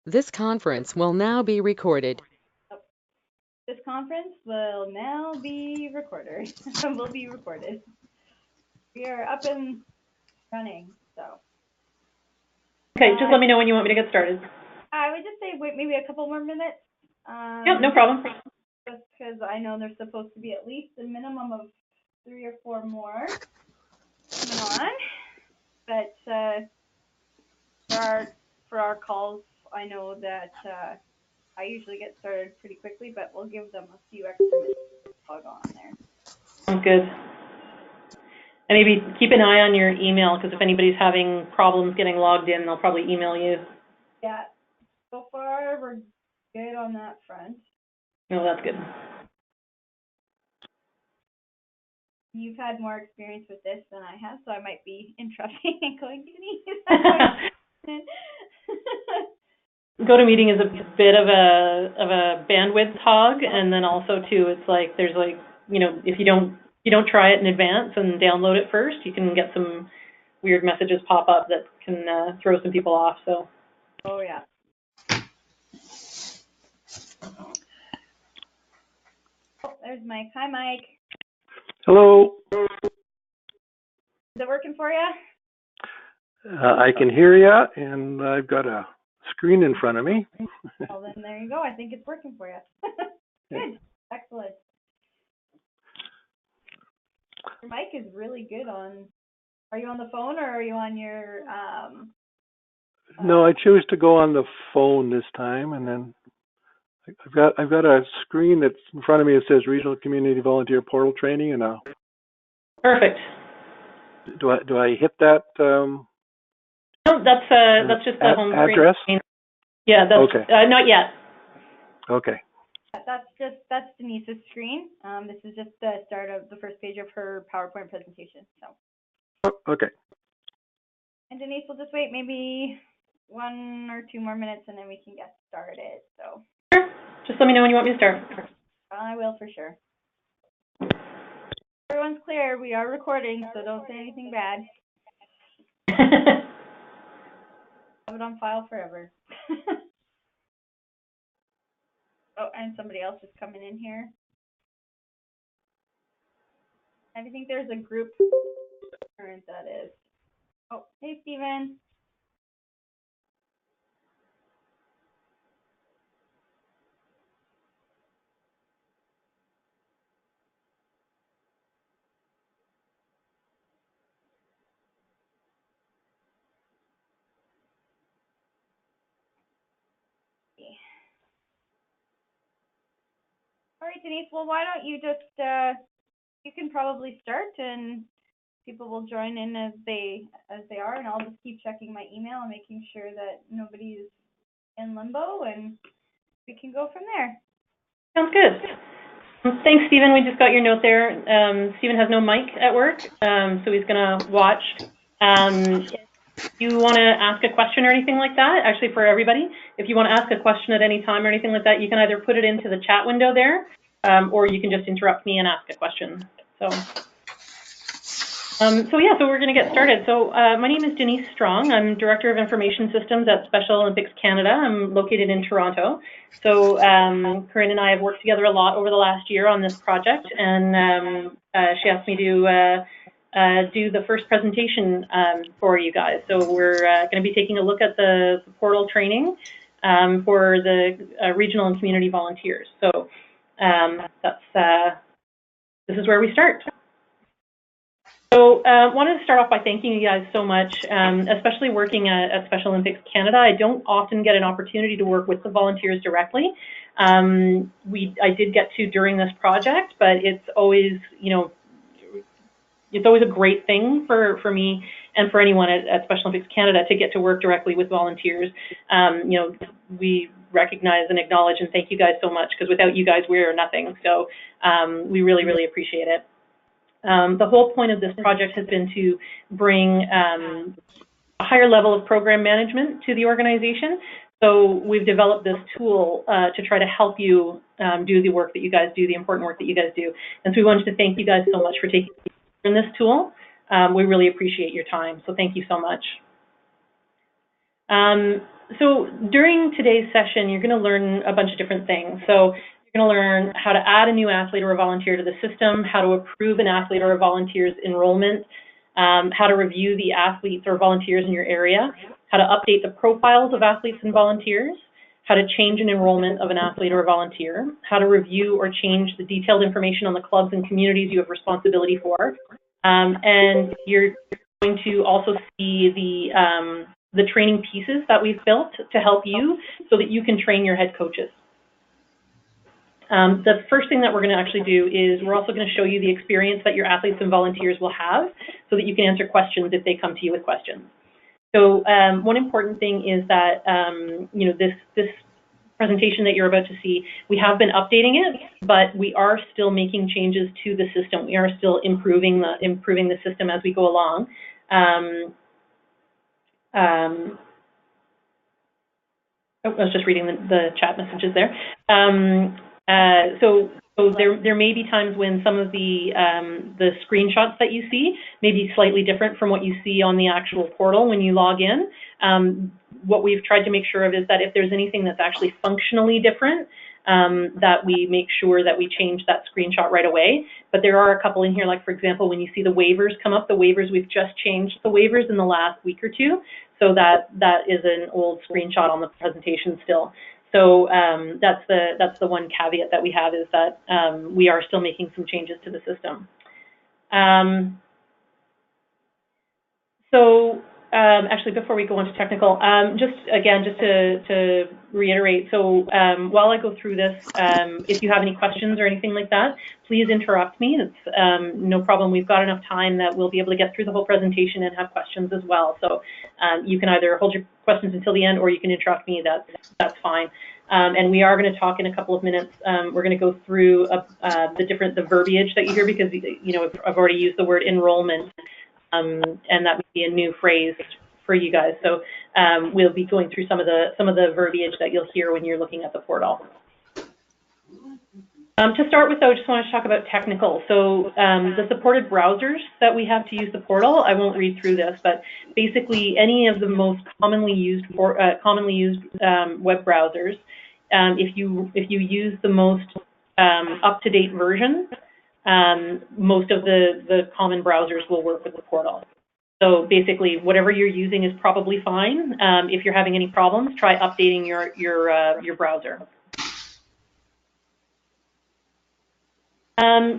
This conference will now be recorded. This conference will now be recorded. Will be recorded. We are up and running, so. Okay, just let me know when you want me to get started. I would just say wait maybe a couple more minutes. Yep, no problem. Just because I know there's supposed to be at least a minimum of 3 or 4 more coming on. But for our calls, I know that I usually get started pretty quickly, but we'll give them a few extra minutes to log on there. Sounds good. And maybe keep an eye on your email, because if anybody's having problems getting logged in, they'll probably email you. Yeah, so far we're good on that front. No, that's good. You've had more experience with this than I have, so I might be interrupting and going, Denise. GoToMeeting is a bit of a bandwidth hog, and then also too, it's like there's like, you know, if you don't try it in advance and download it first, you can get some weird messages pop up that can throw some people off. So. Oh yeah. Oh, there's Mike. Hi, Mike. Hello. Is it working for you? I can hear you, and I've got a screen in front of me. Well, then there you go. I think it's working for you. Good. Excellent. Your mic is really good on. Are you on the phone or are you on your? No, I chose to go on the phone this time, and then I've got a screen that's in front of me that says Regional Community Volunteer Portal Training, and Perfect. do I hit that? No, that's just the home address? screen. Yeah, that's okay. Not yet. Okay. That's Denise's screen. This is just the start of the first page of her PowerPoint presentation. So. Okay. And Denise will just wait maybe 1 or 2 more minutes, and then we can get started. So. Sure. Just let me know when you want me to start. I will for sure. Everyone's clear. We are recording, so don't say anything bad. Have it on file forever. Oh, and somebody else is coming in here. I think there's a group current that is. Oh, hey, Steven. All right, Denise. Well, why don't you just you can probably start, and people will join in as they are, and I'll just keep checking my email and making sure that nobody's in limbo, and we can go from there. Sounds good. Thanks, Stephen. We just got your note there. Stephen has no mic at work, so he's going to watch. If you want to ask a question or anything like that, actually for everybody, if you want to ask a question at any time or anything like that, you can either put it into the chat window there, or you can just interrupt me and ask a question. So we're going to get started. So my name is Denise Strong. I'm Director of Information Systems at Special Olympics Canada. I'm located in Toronto. So Corinne and I have worked together a lot over the last year on this project, and she asked me to do the first presentation for you guys. So we're going to be taking a look at the portal training for the regional and community volunteers. So this is where we start. So wanted to start off by thanking you guys so much, especially working at Special Olympics Canada. I don't often get an opportunity to work with the volunteers directly. I did get to during this project, but it's always, it's always a great thing for me and for anyone at Special Olympics Canada to get to work directly with volunteers. We recognize and acknowledge and thank you guys so much, because without you guys, we're nothing. So we really, really appreciate it. The whole point of this project has been to bring a higher level of program management to the organization. So we've developed this tool to try to help you do the work that you guys do, the important work that you guys do. And so we wanted to thank you guys so much for taking in this tool. We really appreciate your time, so thank you so much. So during today's session, you're going to learn a bunch of different things. So you're going to learn how to add a new athlete or a volunteer to the system, how to approve an athlete or a volunteer's enrollment, how to review the athletes or volunteers in your area, how to update the profiles of athletes and volunteers, how to change an enrollment of an athlete or a volunteer, how to review or change the detailed information on the clubs and communities you have responsibility for. And you're going to also see the training pieces that we've built to help you so that you can train your head coaches. The first thing that we're going to actually do is we're also going to show you the experience that your athletes and volunteers will have so that you can answer questions if they come to you with questions. So one important thing is that, you know, this presentation that you're about to see, we have been updating it, but we are still making changes to the system. We are still improving the system as we go along. I was just reading the chat messages there. So there may be times when some of the screenshots that you see may be slightly different from what you see on the actual portal when you log in. What we've tried to make sure of is that if there's anything that's actually functionally different, that we make sure that we change that screenshot right away. But there are a couple in here, like for example, when you see the waivers come up, the waivers, we've just changed the waivers in the last week or two. So that is an old screenshot on the presentation still. So that's the one caveat that we have, is that we are still making some changes to the system. Actually, before we go on to technical, just to reiterate, so while I go through this, if you have any questions or anything like that, please interrupt me. It's no problem. We've got enough time that we'll be able to get through the whole presentation and have questions as well. So you can either hold your questions until the end, or you can interrupt me. That's fine. And we are going to talk in a couple of minutes. We're going to go through the verbiage that you hear, because I've already used the word enrollment. And that may be a new phrase for you guys. So we'll be going through some of the verbiage that you'll hear when you're looking at the portal. To start with, though, I just want to talk about technical. So the supported browsers that we have to use the portal, I won't read through this, but basically any of the most commonly used web browsers, if you use the most up-to-date version, most of the common browsers will work with the portal. So basically, whatever you're using is probably fine. If you're having any problems, try updating your browser.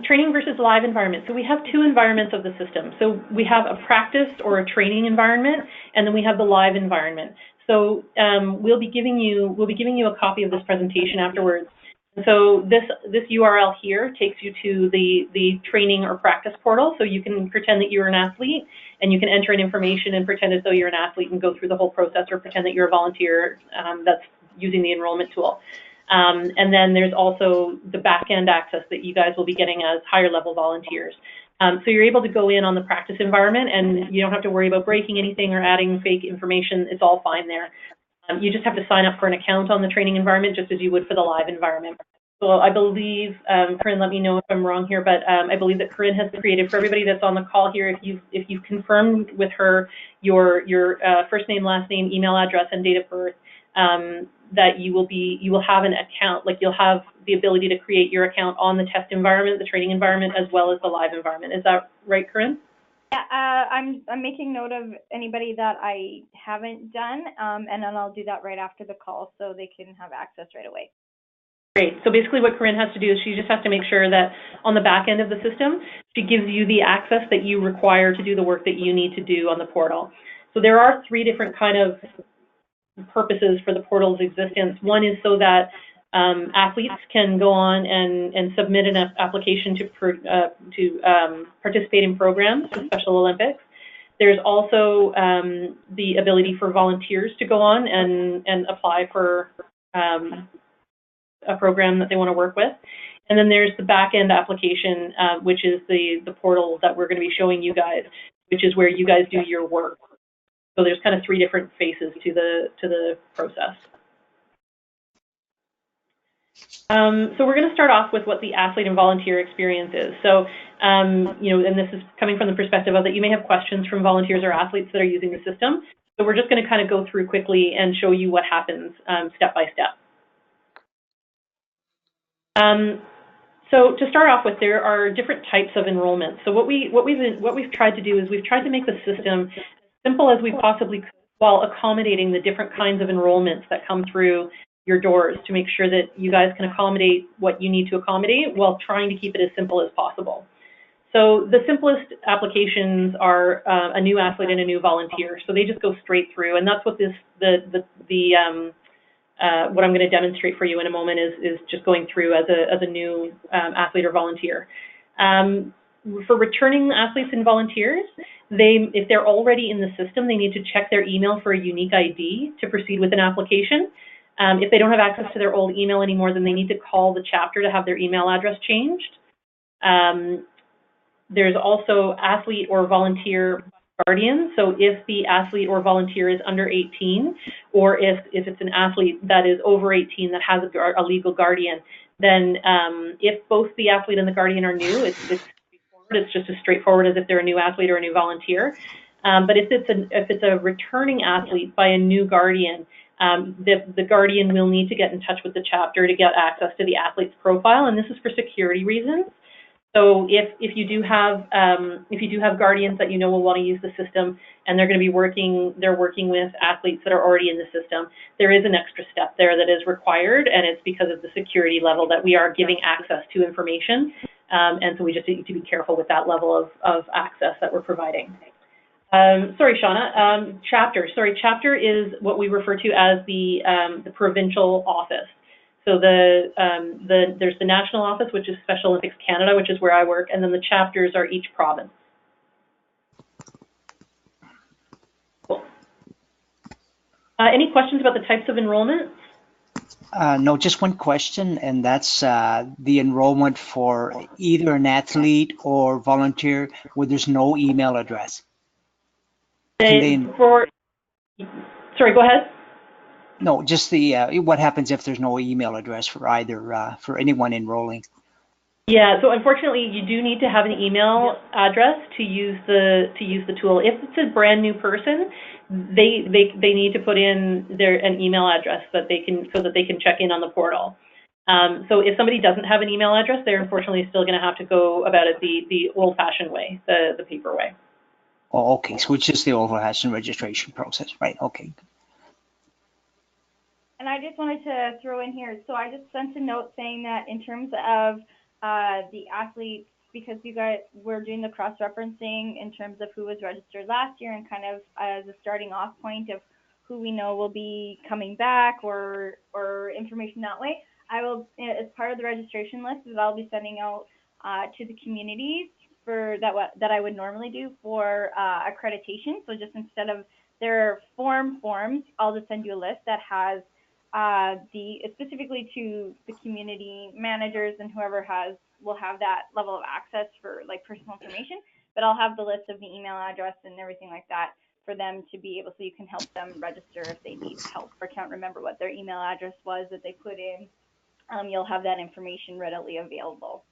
Training versus live environment. So we have two environments of the system. So we have a practice or a training environment, and then we have the live environment. So we'll be giving you a copy of this presentation afterwards. So this URL here takes you to the training or practice portal, so you can pretend that you're an athlete, and you can enter in information and pretend as though you're an athlete and go through the whole process, or pretend that you're a volunteer that's using the enrollment tool. And then there's also the back-end access that you guys will be getting as higher level volunteers. So you're able to go in on the practice environment, and you don't have to worry about breaking anything or adding fake information. It's all fine there. You just have to sign up for an account on the training environment, just as you would for the live environment. So I believe, Corinne, let me know if I'm wrong here, but I believe that Corinne has created, for everybody that's on the call here, if you've confirmed with her your first name, last name, email address, and date of birth, that you will have an account, like you'll have the ability to create your account on the test environment, the training environment, as well as the live environment. Is that right, Corinne? Yeah, I'm making note of anybody that I haven't done, and then I'll do that right after the call so they can have access right away. Great. So basically what Corinne has to do is she just has to make sure that on the back end of the system, she gives you the access that you require to do the work that you need to do on the portal. So there are three different kind of purposes for the portal's existence. One is so that athletes can go on and submit an application to participate in programs for Special Olympics. There's also the ability for volunteers to go on and apply for a program that they want to work with. And then there's the back-end application, which is the portal that we're going to be showing you guys, which is where you guys do your work. So there's kind of three different phases to the process. So we're going to start off with what the athlete and volunteer experience is. So, and this is coming from the perspective of that you may have questions from volunteers or athletes that are using the system. So we're just going to kind of go through quickly and show you what happens step by step. So to start off with, there are different types of enrollment. So what we've tried to do is we've tried to make the system as simple as we possibly could while accommodating the different kinds of enrollments that come through your doors to make sure that you guys can accommodate what you need to accommodate while trying to keep it as simple as possible. So the simplest applications are a new athlete and a new volunteer. So they just go straight through, and that's what what I'm going to demonstrate for you in a moment is just going through as a new athlete or volunteer. For returning athletes and volunteers, if they're already in the system, they need to check their email for a unique ID to proceed with an application. If they don't have access to their old email anymore, then they need to call the chapter to have their email address changed. There's also athlete or volunteer guardian. So if the athlete or volunteer is under 18, or if it's an athlete that is over 18 that has a legal guardian, then if both the athlete and the guardian are new, it's just as straightforward as if they're a new athlete or a new volunteer. But if it's a returning athlete by a new guardian, the guardian will need to get in touch with the chapter to get access to the athlete's profile, and this is for security reasons. So if you do have guardians that you know will want to use the system, and they're going to be working with athletes that are already in the system, there is an extra step there that is required, and it's because of the security level that we are giving access to information, and so we just need to be careful with that level of access that we're providing. Sorry, Shauna. Chapter. Sorry, chapter is what we refer to as the provincial office. So there's the national office, which is Special Olympics Canada, which is where I work, and then the chapters are each province. Cool. Any questions about the types of enrollment? No, just one question, and that's the enrollment for either an athlete or volunteer where there's no email address. Sorry, go ahead. No, just what happens if there's no email address for either for anyone enrolling. Yeah, so unfortunately, you do need to have an email address to use the tool. If it's a brand new person, they need to put in an email address so that they can check in on the portal. So if somebody doesn't have an email address, they're unfortunately still going to have to go about it the old-fashioned way, the paper way. Oh, okay. So it's just the old-fashioned registration process, right? Okay. And I just wanted to throw in here, so I just sent a note saying that in terms of the athletes, because you guys were doing the cross-referencing in terms of who was registered last year and kind of as a starting off point of who we know will be coming back or information that way, I will, as part of the registration list, that I'll be sending out to the communities for that I would normally do for accreditation. So just instead of their forms, I'll just send you a list that has specifically to the community managers and whoever will have that level of access for like personal information, but I'll have the list of the email address and everything like that for them to be able, so you can help them register if they need help or can't remember what their email address was that they put in. You'll have that information readily available.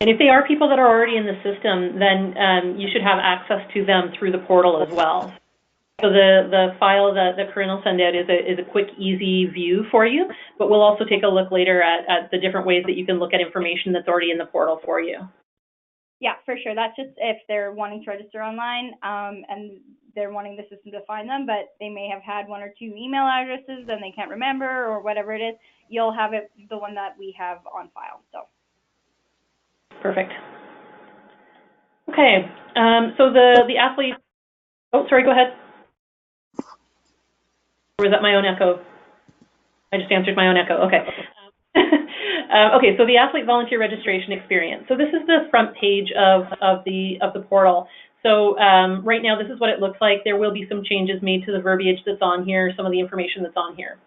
And if they are people that are already in the system, then you should have access to them through the portal as well. So the file that Corinne will send out is a quick, easy view for you, but we'll also take a look later at the different ways that you can look at information that's already in the portal for you. Yeah, for sure. That's just if they're wanting to register online and they're wanting the system to find them, but they may have had one or two email addresses and they can't remember or whatever it is. You'll have it, the one that we have on file. So. Perfect. Okay. So the athletes. Oh, sorry. Go ahead. Or was that my own echo? I just answered my own echo. Okay. Okay, so the athlete volunteer registration experience. So this is the front page of the portal. So right now, this is what it looks like. There will be some changes made to the verbiage that's on here, some of the information that's on here.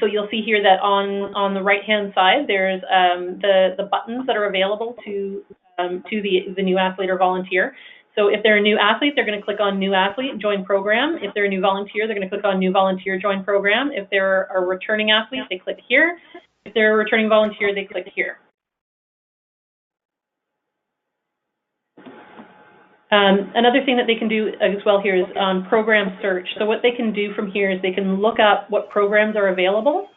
So you'll see here that on the right-hand side, there's the buttons that are available to the new athlete or volunteer. So if they're a new athlete, they're going to click on New Athlete, Join Program. If they're a new volunteer, they're going to click on New Volunteer, Join Program. If they're a returning athlete, they click here. If they're a returning volunteer, they click here. Another thing that they can do as well here is program search. So what they can do from here is they can look up what programs are available.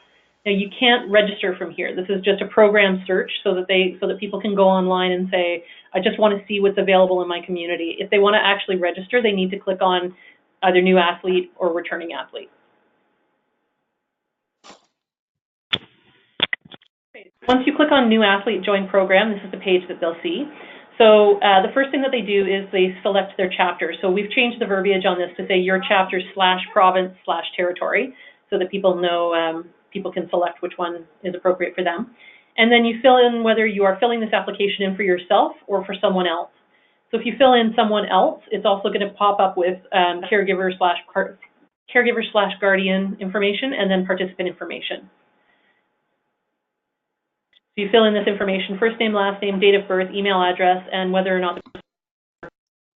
Now you can't register from here. This is just a program search so that people can go online and say, I just want to see what's available in my community. If they want to actually register, they need to click on either new athlete or returning athlete. Once you click on new athlete join program, this is the page that they'll see. So the first thing that they do is they select their chapter. So we've changed the verbiage on this to say your chapter /province/territory so that people know, people can select which one is appropriate for them. And then you fill in whether you are filling this application in for yourself or for someone else. So if you fill in someone else, it's also going to pop up with caregiver/guardian information and then participant information. So you fill in this information, first name, last name, date of birth, email address, and whether or not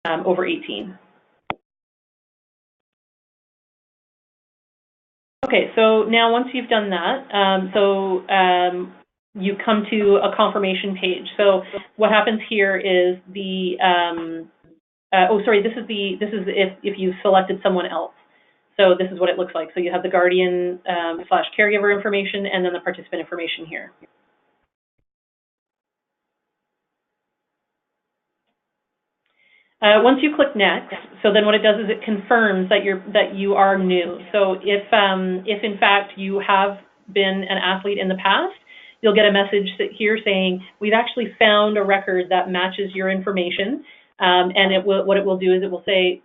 they're over 18. Okay, so now once you've done that, you come to a confirmation page. So what happens here is the, this is if you've selected someone else. So this is what it looks like. So you have the guardian / caregiver information and then the participant information here. Once you click next, so then what it does is it confirms that you are new. So if in fact you have been an athlete in the past, you'll get a message here saying we've actually found a record that matches your information, and what it will do is it will say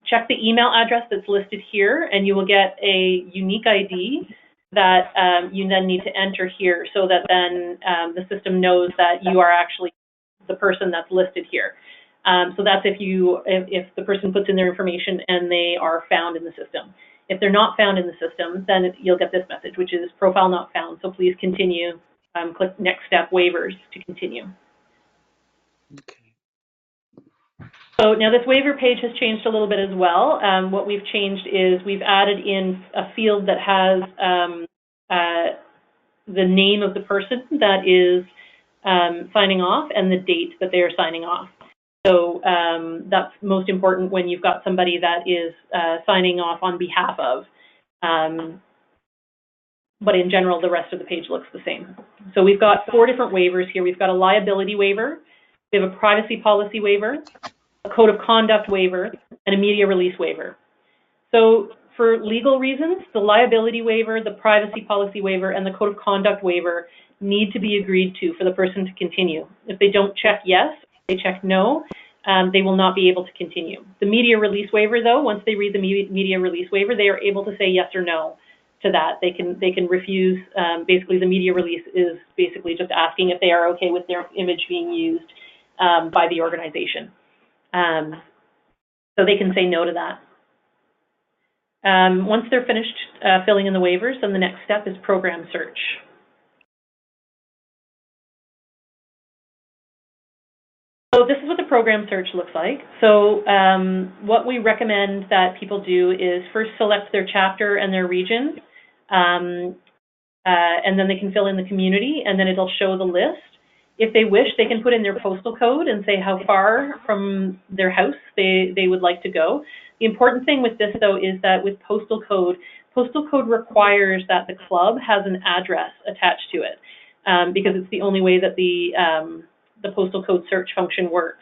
check the email address that's listed here, and you will get a unique ID that you then need to enter here, so that then the system knows that you are actually the person that's listed here. So that's if the person puts in their information and they are found in the system. If they're not found in the system, then you'll get this message, which is profile not found. So please continue. Click next step waivers to continue. Okay. So now this waiver page has changed a little bit as well. What we've changed is we've added in a field that has the name of the person that is signing off and the date that they are signing off. So that's most important when you've got somebody that is signing off on behalf of. But in general, the rest of the page looks the same. So we've got 4 different waivers here. We've got a liability waiver, we have a privacy policy waiver, a code of conduct waiver, and a media release waiver. So for legal reasons, the liability waiver, the privacy policy waiver, and the code of conduct waiver need to be agreed to for the person to continue. If they don't check yes, they check no, they will not be able to continue. The media release waiver, though, once they read the media release waiver, they are able to say yes or no to that. They can refuse. Basically, the media release is basically just asking if they are okay with their image being used by the organization. So they can say no to that. Once they're finished filling in the waivers, then the next step is program search. So this is what the program search looks like. So what we recommend that people do is first select their chapter and their region, and then they can fill in the community, and then it'll show the list. If they wish, they can put in their postal code and say how far from their house they would like to go. The important thing with this, though, is that with postal code requires that the club has an address attached to it, because it's the only way that the postal code search function works.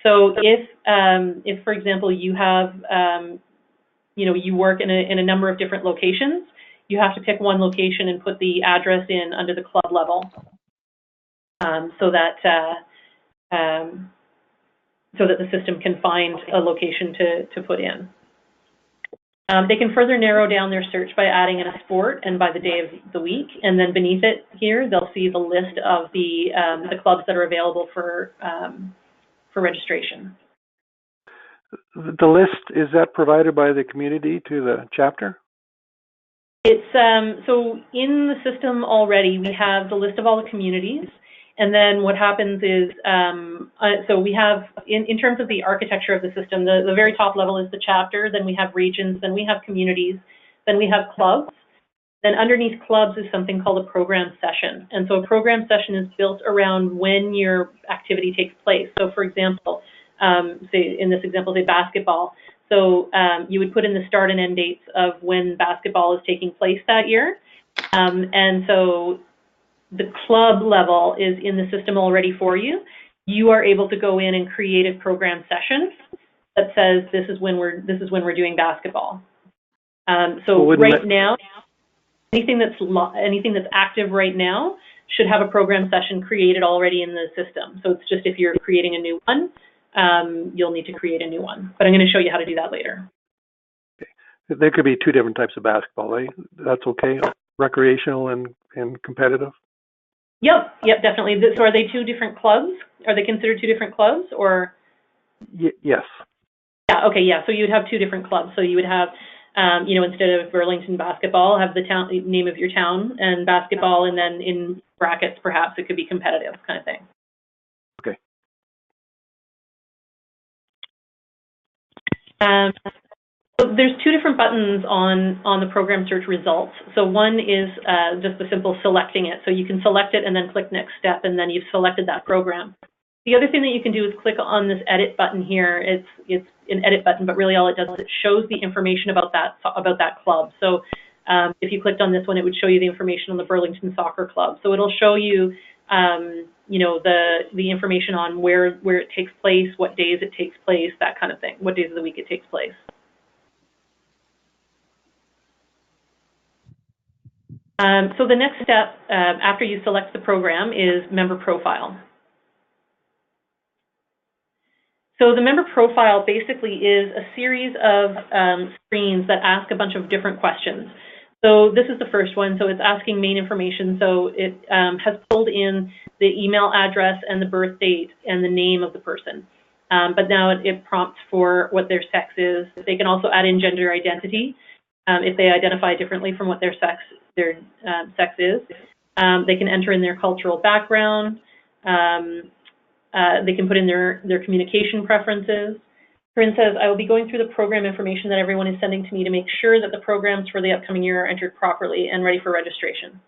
So if for example, you have, you work in a number of different locations, you have to pick one location and put the address in under the club level, so that the system can find a location to put in. They can further narrow down their search by adding in a sport and by the day of the week, and then beneath it here, they'll see the list of the clubs that are available for registration. The list, is that provided by the community to the chapter? It's so in the system already, we have the list of all the communities. And then what happens is, so we have, in terms of the architecture of the system, the very top level is the chapter, then we have regions, then we have communities, then we have clubs. Then underneath clubs is something called a program session. And so a program session is built around when your activity takes place. So for example, say in this example, say basketball. So you would put in the start and end dates of when basketball is taking place that year. And so the club level is in the system already for you. You are able to go in and create a program session that says this is when we're doing basketball. So right now, anything that's active right now should have a program session created already in the system. So it's just if you're creating a new one, you'll need to create a new one. But I'm going to show you how to do that later. Okay. There could be two different types of basketball, right? That's okay? Recreational and competitive? Yep, definitely. So are they two different clubs? Are they considered two different clubs, or? Yes. Yeah, okay, yeah. So you'd have two different clubs. So you would have, instead of Burlington basketball, have the name of your town and basketball, and then in brackets, perhaps it could be competitive kind of thing. Okay. So there's two different buttons on the program search results. So one is just the simple selecting it. So you can select it and then click next step, and then you've selected that program. The other thing that you can do is click on this edit button here. It's an edit button, but really all it does is it shows the information about that club. So if you clicked on this one, it would show you the information on the Burlington Soccer Club. So it'll show you, the information on where it takes place, what days it takes place, that kind of thing, what days of the week it takes place. So the next step after you select the program is member profile. So the member profile basically is a series of screens that ask a bunch of different questions. So this is the first one. So it's asking main information. So it has pulled in the email address and the birth date and the name of the person. But now it prompts for what their sex is. They can also add in gender identity if they identify differently from what their sex is. They can enter in their cultural background. They can put in their communication preferences. Corinne says, I will be going through the program information that everyone is sending to me to make sure that the programs for the upcoming year are entered properly and ready for registration.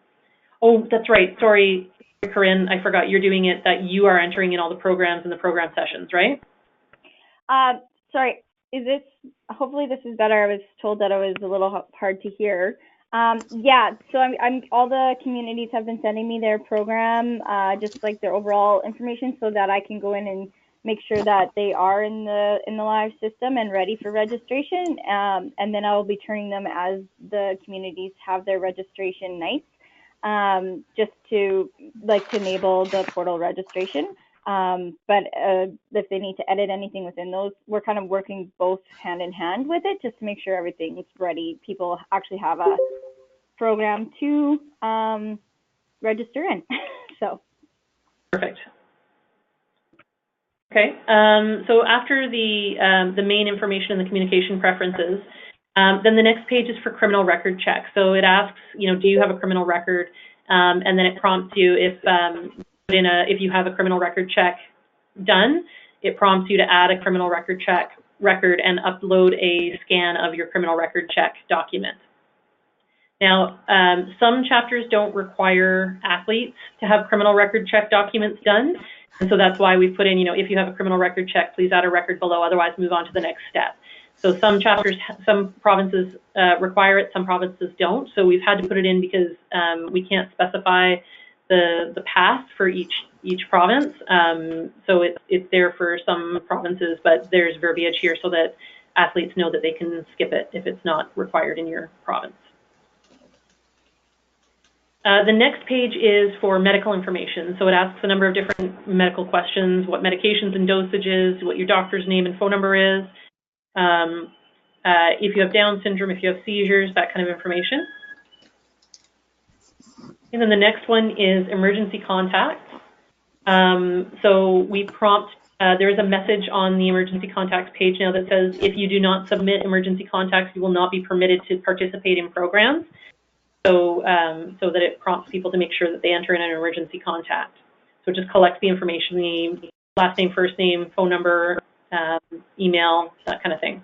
Oh, that's right. Sorry, Corinne, I forgot you're doing it, that you are entering in all the programs and the program sessions, right? Sorry, hopefully this is better. I was told that it was a little hard to hear. Yeah, so I'm all the communities have been sending me their program, just like their overall information, so that I can go in and make sure that they are in the live system and ready for registration. And then I will be turning them as the communities have their registration nights, just to enable the portal registration. But if they need to edit anything within those, we're kind of working both hand in hand with it, just to make sure everything's ready. People actually have a program to register in. So perfect. Okay. So after the main information and the communication preferences, then the next page is for criminal record check. So it asks, do you have a criminal record? And then it prompts you if you have a criminal record check done, it prompts you to add a criminal record check record and upload a scan of your criminal record check document. Now, some chapters don't require athletes to have criminal record check documents done, and so that's why we put in, if you have a criminal record check, please add a record below, otherwise move on to the next step. So some provinces require it, some provinces don't, so we've had to put it in because we can't specify the path for each province. So it's there for some provinces, but there's verbiage here so that athletes know that they can skip it if it's not required in your province. The next page is for medical information. So it asks a number of different medical questions, what medications and dosages, what your doctor's name and phone number is, if you have Down syndrome, if you have seizures, that kind of information. And then the next one is emergency contact. So we prompt, there is a message on the emergency contacts page now that says, if you do not submit emergency contacts, you will not be permitted to participate in programs. So, so that it prompts people to make sure that they enter in an emergency contact. So it just collects the information, the last name, first name, phone number, email, that kind of thing.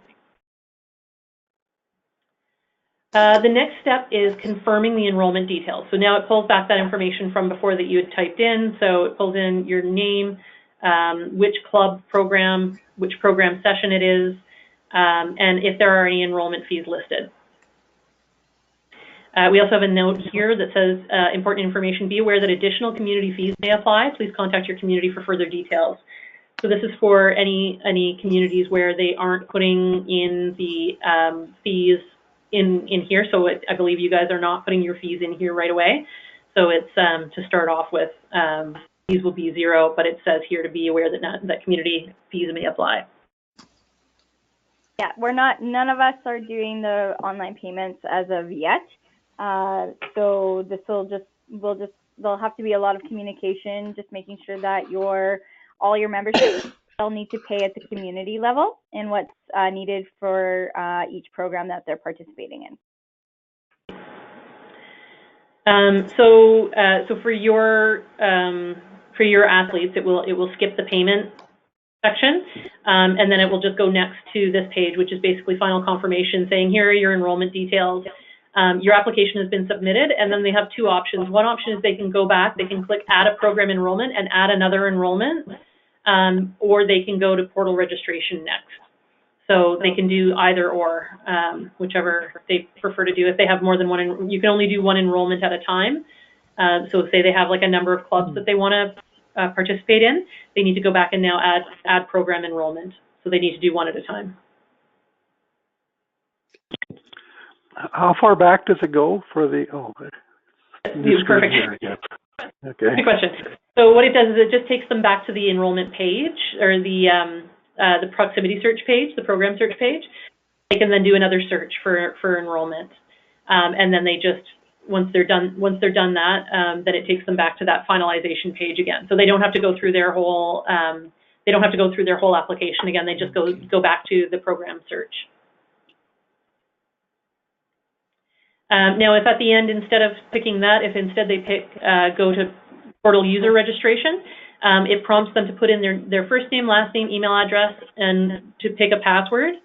The next step is confirming the enrollment details. So now it pulls back that information from before that you had typed in. So it pulls in your name, which club program, which program session it is, and if there are any enrollment fees listed. We also have a note here that says, important information, be aware that additional community fees may apply. Please contact your community for further details. So this is for any communities where they aren't putting in the fees in here. So I believe you guys are not putting your fees in here right away. So it's to start off with, fees will be $0, but it says here to be aware that community fees may apply. Yeah, none of us are doing the online payments as of yet. So this there'll have to be a lot of communication, just making sure that all your memberships will need to pay at the community level and what's needed for each program that they're participating in. So for your athletes, it will skip the payment section, and then it will just go next to this page, which is basically final confirmation saying, here are your enrollment details. Your application has been submitted, and then they have two options. One option is they can go back, they can click add a program enrollment and add another enrollment, or they can go to portal registration next. So they can do either or, whichever they prefer to do. If they have more than one, you can only do one enrollment at a time. So say they have like a number of clubs that they want to participate in, they need to go back and now add program enrollment. So they need to do one at a time. How far back does it go for the, Perfect. Okay. Good question. So what it does is it just takes them back to the enrollment page, or the proximity search page, the program search page. They can then do another search for enrollment, and then they just once they're done that, then it takes them back to that finalization page again. So they don't have to go through their whole application again. They just go back to the program search. Now, if at the end, instead of picking that, if instead they pick go to portal user registration, it prompts them to put in their first name, last name, email address, and to pick a password,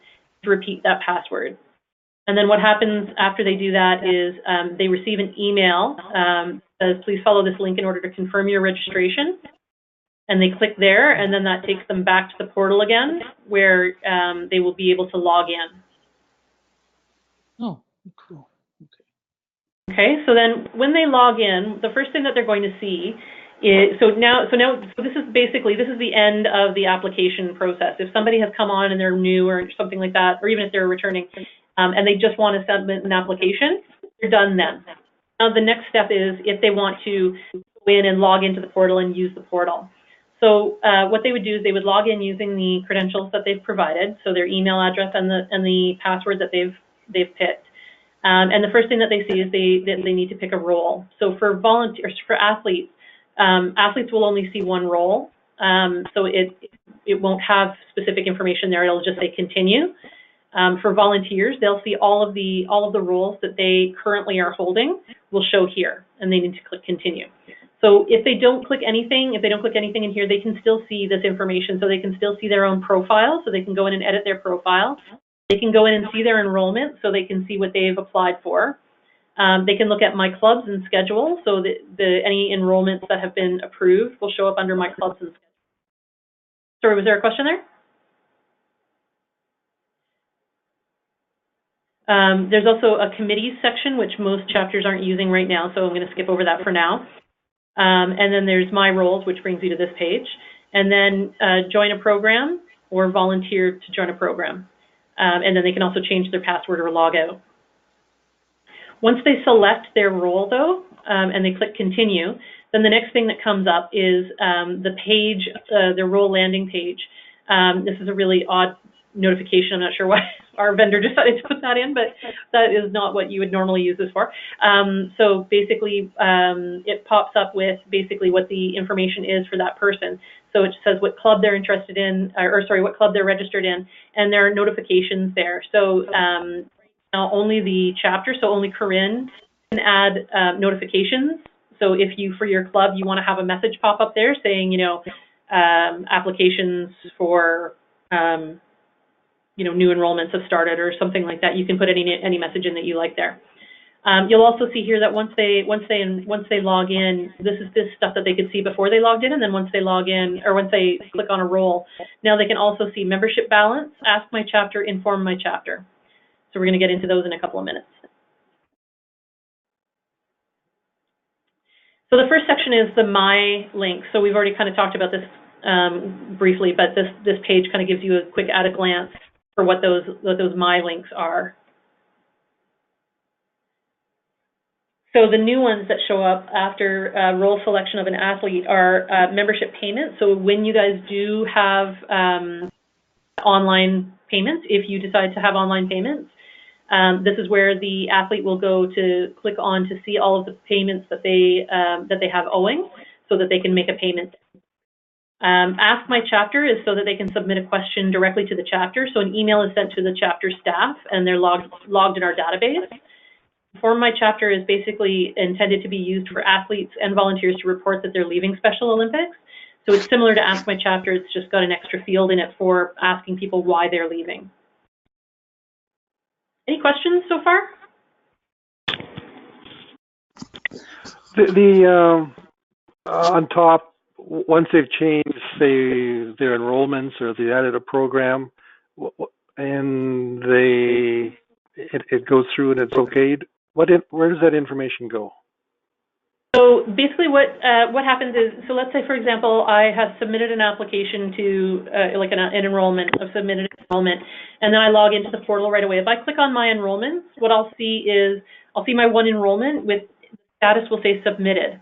to repeat that password. And then what happens after they do that is they receive an email that says, please follow this link in order to confirm your registration. And they click there, and then that takes them back to the portal again, where they will be able to log in. Oh, cool. Okay, so then when they log in, the first thing that they're going to see is, so this is the end of the application process. If somebody has come on and they're new or something like that, or even if they're returning, and they just want to submit an application, they're done then. Now the next step is if they want to go in and log into the portal and use the portal. So what they would do is they would log in using the credentials that they've provided, so their email address and the password that they've picked. And the first thing that they see is they need to pick a role. So for volunteers, for athletes, athletes will only see one role. So it won't have specific information there. It'll just say continue. For volunteers, they'll see all of the roles that they currently are holding will show here, and they need to click continue. So if they don't click anything, in here, they can still see this information. So they can still see their own profile. So they can go in and edit their profile. They can go in and see their enrollment, so they can see what they've applied for. They can look at My Clubs and Schedule, so that any enrollments that have been approved will show up under My Clubs and Schedule. Sorry, was there a question there? There's also a committees section, which most chapters aren't using right now, so I'm going to skip over that for now. And then there's My Roles, which brings you to this page. And then join a program or volunteer to join a program. And then they can also change their password or log out. Once they select their role, though, and they click continue, then the next thing that comes up is the page, the role landing page. This is a really odd notification. I'm not sure why our vendor decided to put that in, but that is not what you would normally use this for. So basically, it pops up with basically what the information is for that person. So it says what club they're interested in, or sorry, what club they're registered in, and there are notifications there. So now only the chapter, so only Corinne can add notifications. So if you, for your club, you want to have a message pop up there saying, you know, applications for, you know, new enrollments have started or something like that, you can put any message in that you like there. You'll also see here that once they log in, this stuff that they could see before they logged in, and then once they log in, or once they click on a role, now they can also see membership balance, ask my chapter, inform my chapter. So we're going to get into those in a couple of minutes. So the first section is the My link. So we've already kind of talked about this briefly, but this page kind of gives you a quick at-a-glance for what those My links are. So the new ones that show up after role selection of an athlete are membership payments. So when you guys do have online payments, if you decide to have online payments, this is where the athlete will go to click on to see all of the payments that they have owing, so that they can make a payment. Ask My Chapter is so that they can submit a question directly to the chapter. So an email is sent to the chapter staff, and they're logged in our database. Inform My Chapter is basically intended to be used for athletes and volunteers to report that they're leaving Special Olympics. So it's similar to Ask My Chapter. It's just got an extra field in it for asking people why they're leaving. Any questions so far? On top, once they've changed, say, their enrollments or they added a program, and it goes through and it's okayed, where does that information go? So basically what happens is, so let's say, for example, I have submitted an application to like an enrollment. I've submitted an enrollment, and then I log into the portal right away. If I click on My Enrollments, what I'll see is I'll see my one enrollment with status will say submitted.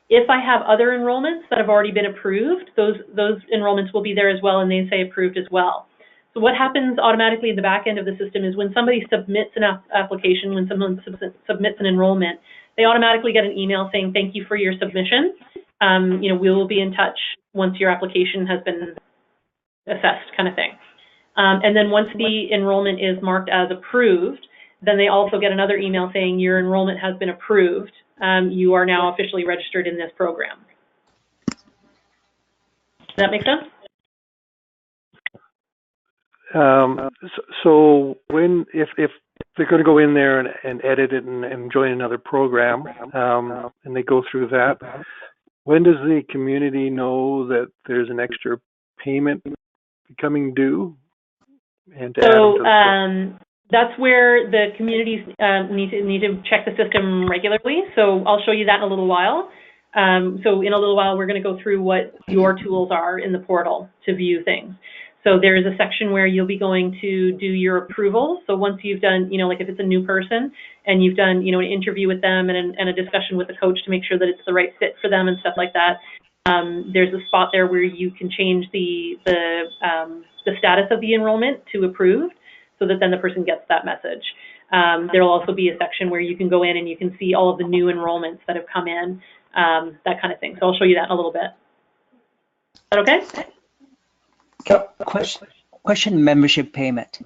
If I have other enrollments that have already been approved, those enrollments will be there as well, and they say approved as well. So what happens automatically in the back end of the system is when somebody submits an application, when someone submits an enrollment, they automatically get an email saying, thank you for your submission. We will be in touch once your application has been assessed, kind of thing. And then once the enrollment is marked as approved, then they also get another email saying your enrollment has been approved. You are now officially registered in this program. Does that make sense? So if they're going to go in there and edit it and join another program, and they go through that, when does the community know that there's an extra payment becoming due? And so that's where the communities need to check the system regularly. So I'll show you that in a little while. So in a little while, we're going to go through what your tools are in the portal to view things. So there is a section where you'll be going to do your approval. So once you've done, like if it's a new person and you've done, an interview with them and a discussion with the coach to make sure that it's the right fit for them and stuff like that, there's a spot there where you can change the status of the enrollment to approved, so that then the person gets that message. There will also be a section where you can go in and you can see all of the new enrollments that have come in, that kind of thing. So I'll show you that in a little bit. Is that okay? Question membership payment.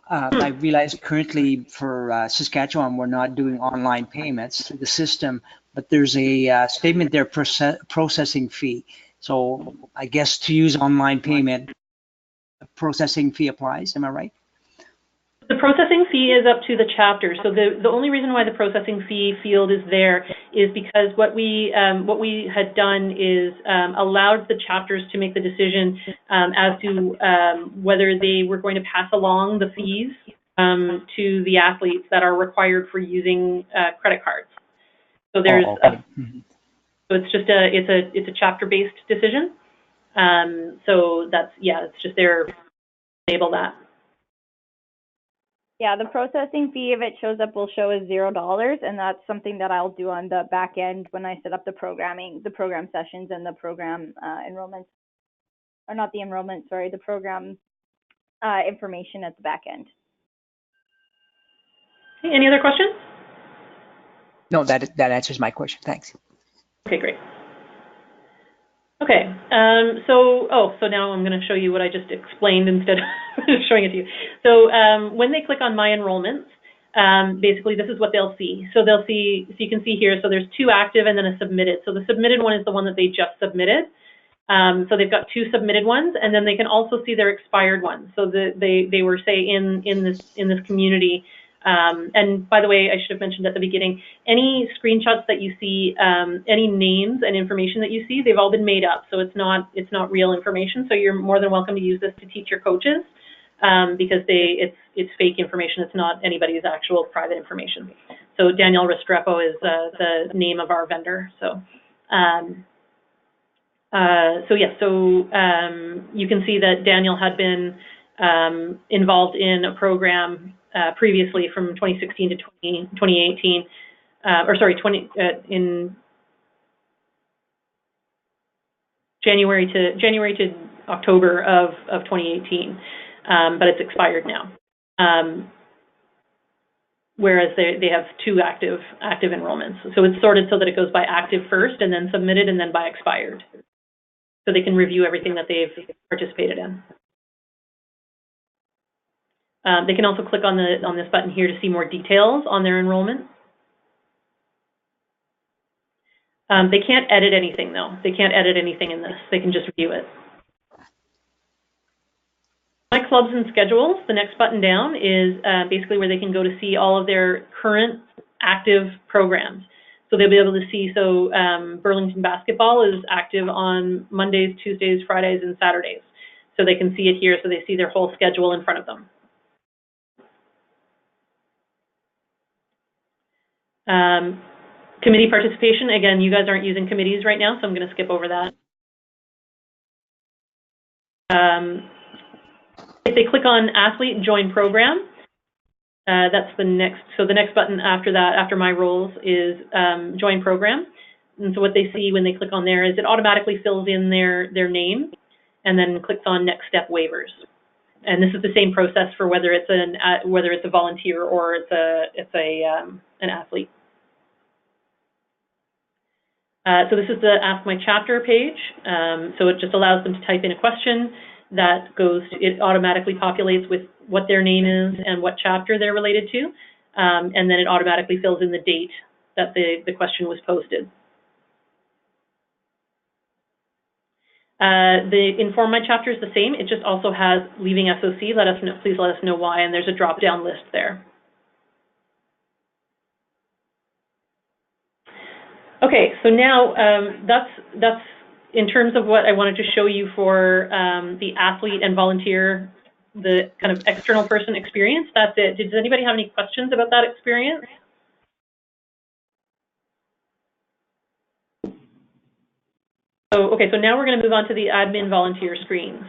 I realize currently for Saskatchewan, we're not doing online payments through the system, but there's a statement there, processing fee. So I guess to use online payment, a processing fee applies, am I right? The processing fee is up to the chapter. So the only reason why the processing fee field is there is because what we had done is allowed the chapters to make the decision as to whether they were going to pass along the fees to the athletes that are required for using credit cards. So there's so it's just it's a chapter-based decision. So that's it's just there to enable that. Yeah, the processing fee, if it shows up, will show as $0, and that's something that I'll do on the back end when I set up the program sessions and the program enrollments, or not the enrollment, sorry, the program information at the back end. Okay, any other questions? No, that answers my question. Thanks. Okay, great. Okay, so now I'm going to show you what I just explained instead of showing it to you. So when they click on My Enrollments, basically this is what they'll see. So they'll see, so you can see here, so there's 2 active and then a submitted. So the submitted one is the one that they just submitted. So they've got 2 submitted ones, and then they can also see their expired ones. So they were, say, in this community And by the way, I should have mentioned at the beginning, any screenshots that you see, any names and information that you see, they've all been made up. So it's not real information. So you're more than welcome to use this to teach your coaches, because it's fake information. It's not anybody's actual private information. So Daniel Restrepo is the name of our vendor. So you can see that Daniel had been involved in a program previously from 2016 to 2018, in January to October of 2018, but it's expired now. Whereas they have 2 active enrollments. So it's sorted so that it goes by active first and then submitted and then by expired. So they can review everything that they've participated in. They can also click on this button here to see more details on their enrollment. They can't edit anything though. They can't edit anything in this. They can just view it. My clubs and schedules, the next button down is basically where they can go to see all of their current active programs. So they'll be able to see, Burlington Basketball is active on Mondays, Tuesdays, Fridays, and Saturdays. So they can see it here, so they see their whole schedule in front of them. Committee participation, again, you guys aren't using committees right now, so I'm going to skip over that. If they click on Athlete Join Program, that's the next, so the next button after that, after My Roles, is Join Program. And so what they see when they click on there is it automatically fills in their name and then clicks on Next Step Waivers. And this is the same process for whether it's a volunteer or it's an athlete. So this is the Ask My Chapter page. So it just allows them to type in a question that it automatically populates with what their name is and what chapter they're related to. And then it automatically fills in the date that the question was posted. The Inform My Chapter is the same. It just also has leaving SOC. Please let us know why. And there's a drop-down list there. Okay, so now that's in terms of what I wanted to show you for the athlete and volunteer, the kind of external person experience. That's it. Does anybody have any questions about that experience? Okay, so now we're going to move on to the admin volunteer screens.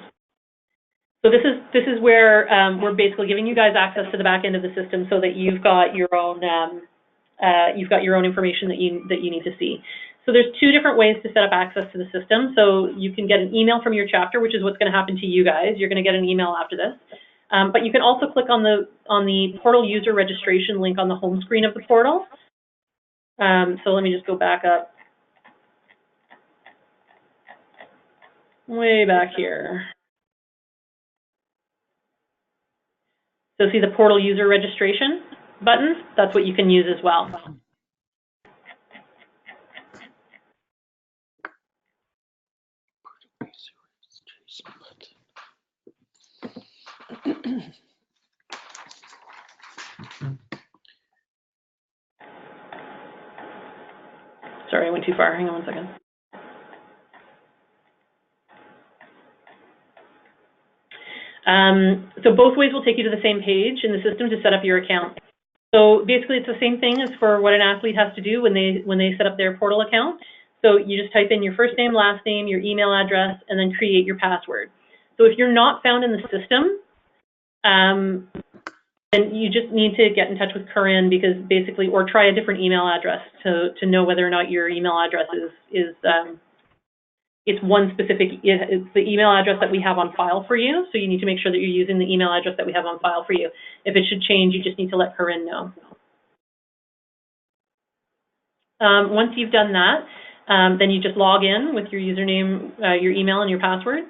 So this is where we're basically giving you guys access to the back end of the system so that you've got your own information that you need to see. So there's 2 different ways to set up access to the system. So you can get an email from your chapter, which is what's going to happen to you guys. You're going to get an email after this. But you can also click on the portal user registration link on the home screen of the portal. So let me just go back up. Way back here. So see the portal user registration buttons? That's what you can use as well. Sorry, I went too far. Hang on one second. So both ways will take you to the same page in the system to set up your account. So basically, it's the same thing as for what an athlete has to do when they set up their portal account. So you just type in your first name, last name, your email address, and then create your password. So if you're not found in the system, then you just need to get in touch with Corinne, because basically, or try a different email address to know whether or not your email address is it's one specific, it's the email address that we have on file for you. So you need to make sure that you're using the email address that we have on file for you. If it should change, you just need to let Corinne know. Once you've done that, then you just log in with your username, your email, and your password.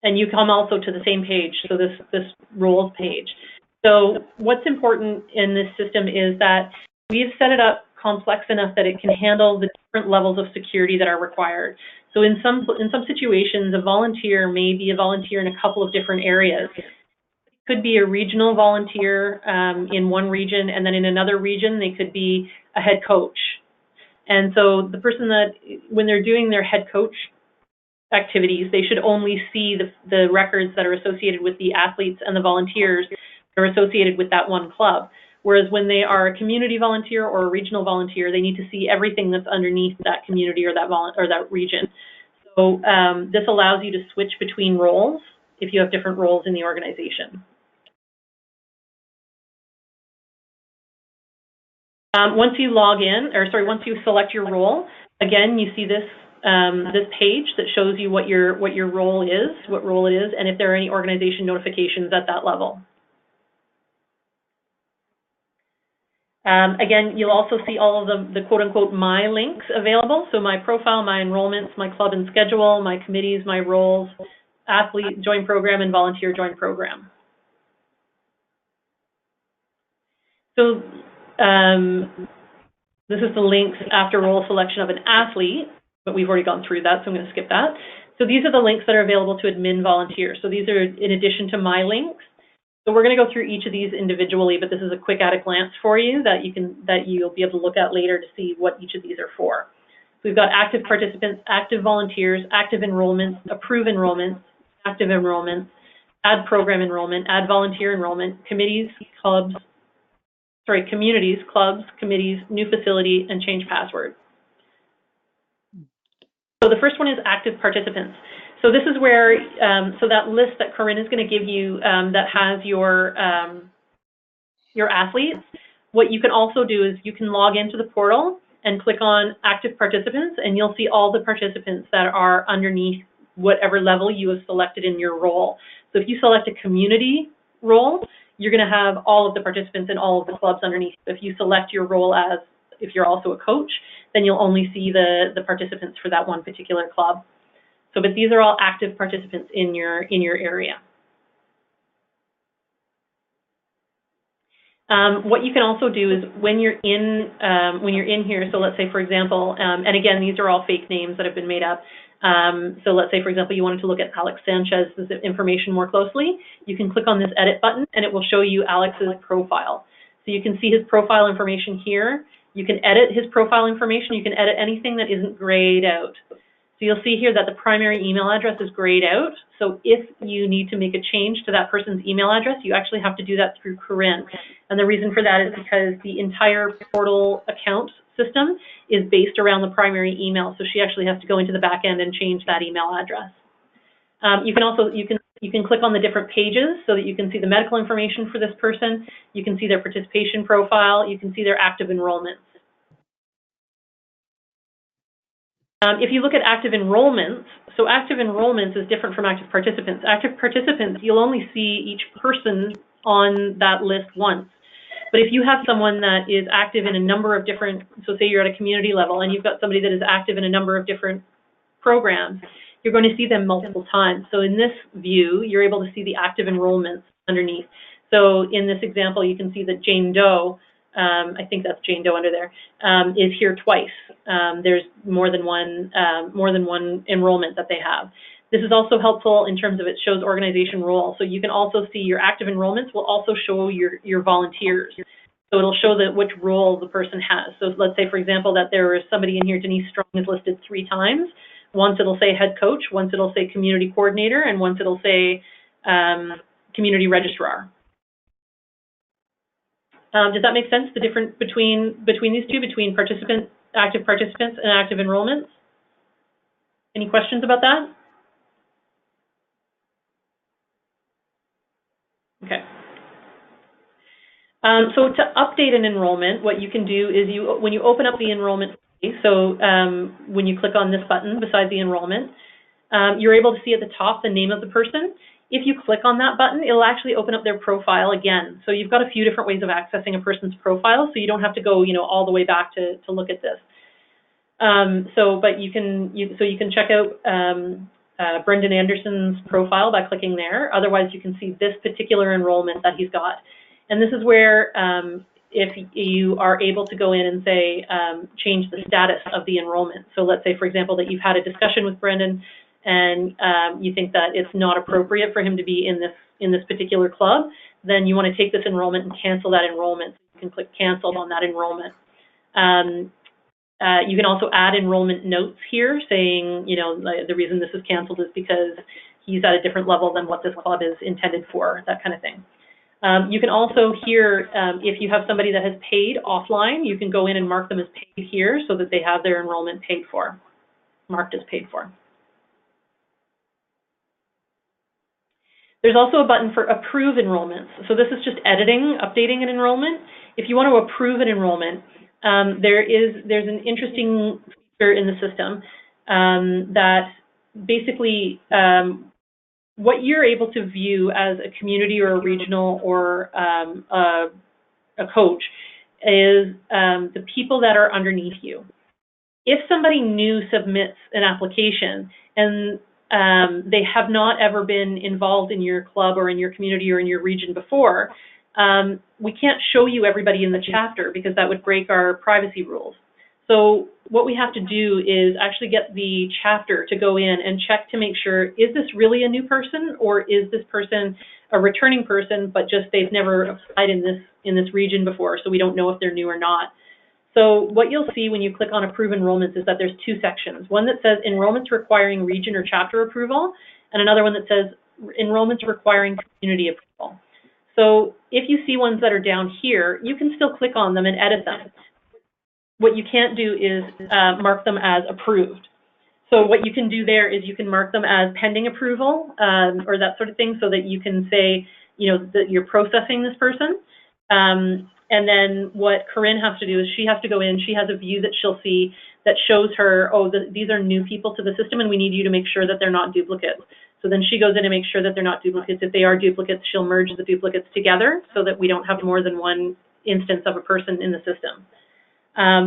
And you come also to the same page, so this roles page. So what's important in this system is that we've set it up complex enough that it can handle the different levels of security that are required. So in some situations, a volunteer may be a volunteer in a couple of different areas. could be a regional volunteer in one region, and then in another region they could be a head coach. And so the person that, when they're doing their head coach activities, they should only see the records that are associated with the athletes and the volunteers that are associated with that one club. Whereas when they are a community volunteer or a regional volunteer, they need to see everything that's underneath that community or that region. So this allows you to switch between roles if you have different roles in the organization. Once you log in, or sorry, once you select your role, again, you see this this page that shows you what your role is, what role it is, and if there are any organization notifications at that level. Again, you'll also see all of the quote-unquote my links available. So my profile, my enrollments, my club and schedule, my committees, my roles, athlete join program, and volunteer join program. So this is the links after role selection of an athlete, but we've already gone through that, so I'm going to skip that. So these are the links that are available to admin volunteers. So these are in addition to my links. So we're going to go through each of these individually, but this is a quick at a glance for you that you'll be able to look at later to see what each of these are for. So we've got active participants, active volunteers, active enrollments, approve enrollments, active enrollments, add program enrollment, add volunteer enrollment, committees, clubs, sorry, communities, clubs, committees, new facility, and change password. So the first one is active participants. So this is where, so that list that Corinne is going to give you that has your athletes, what you can also do is you can log into the portal and click on active participants, and you'll see all the participants that are underneath whatever level you have selected in your role. So if you select a community role, you're going to have all of the participants in all of the clubs underneath. If you select your role as, if you're also a coach, then you'll only see the participants for that one particular club. So, but these are all active participants in your area. What you can also do is when you're in here, so let's say for example, and again these are all fake names that have been made up. So let's say for example you wanted to look at Alex Sanchez's information more closely, you can click on this edit button and it will show you Alex's profile. So you can see his profile information here. You can edit his profile information. You can edit anything that isn't grayed out. So you'll see here that the primary email address is grayed out. So if you need to make a change to that person's email address, you actually have to do that through Corinne. And the reason for that is because the entire portal account system is based around the primary email. So she actually has to go into the back end and change that email address. You can also, you can click on the different pages so that you can see the medical information for this person. You can see their participation profile. You can see their active enrollments. If you look at active enrollments, so active enrollments is different from active participants. Active participants, you'll only see each person on that list once. But if you have someone that is active in a number of different, so say you're at a community level and you've got somebody that is active in a number of different programs, you're going to see them multiple times. So in this view, you're able to see the active enrollments underneath. So in this example, you can see that Jane Doe, I think that's Jane Doe under there, is here twice. There's more than one enrollment that they have. This is also helpful in terms of it shows organization role. So you can also see your active enrollments will also show your volunteers. So it'll show that which role the person has. So let's say, for example, that there is somebody in here, Denise Strong is listed 3 times. Once it'll say head coach, once it'll say community coordinator, and once it'll say community registrar. Does that make sense, the difference between these two, between active participants and active enrollments? Any questions about that? Okay. So to update an enrollment, what you can do is when you open up the enrollment page, so when you click on this button beside the enrollment, you're able to see at the top the name of the person. If you click on that button, it'll actually open up their profile again. So you've got a few different ways of accessing a person's profile, so you don't have to go, all the way back to look at this. But you can check out Brendan Anderson's profile by clicking there. Otherwise, you can see this particular enrollment that he's got. And this is where if you are able to go in and say, change the status of the enrollment. So let's say, for example, that you've had a discussion with Brendan and you think that it's not appropriate for him to be in this particular club, then you want to take this enrollment and cancel that enrollment. You can click cancel on that enrollment. You can also add enrollment notes here saying, you know, the reason this is canceled is because he's at a different level than what this club is intended for, that kind of thing. You can also here, if you have somebody that has paid offline, you can go in and mark them as paid here so that they have their enrollment paid for, marked as paid for. There's also a button for approve enrollments. So this is just editing, updating an enrollment. If you want to approve an enrollment, there's an interesting feature in the system that basically what you're able to view as a community or a regional or a coach is the people that are underneath you. If somebody new submits an application and they have not ever been involved in your club or in your community or in your region before, we can't show you everybody in the chapter because that would break our privacy rules. So what we have to do is actually get the chapter to go in and check to make sure, is this really a new person or is this person a returning person, but just they've never applied in this region before, so we don't know if they're new or not. So what you'll see when you click on approve enrollments is that there's two sections. One that says enrollments requiring region or chapter approval, and another one that says enrollments requiring community approval. So if you see ones that are down here, you can still click on them and edit them. What you can't do is mark them as approved. So what you can do there is you can mark them as pending approval or that sort of thing, so that you can say, you know, that you're processing this person. And then what Corinne has to do is she has to go in, she has a view that she'll see that shows her, oh, these are new people to the system and we need you to make sure that they're not duplicates. So then she goes in and makes sure that they're not duplicates. If they are duplicates, she'll merge the duplicates together so that we don't have more than one instance of a person in the system.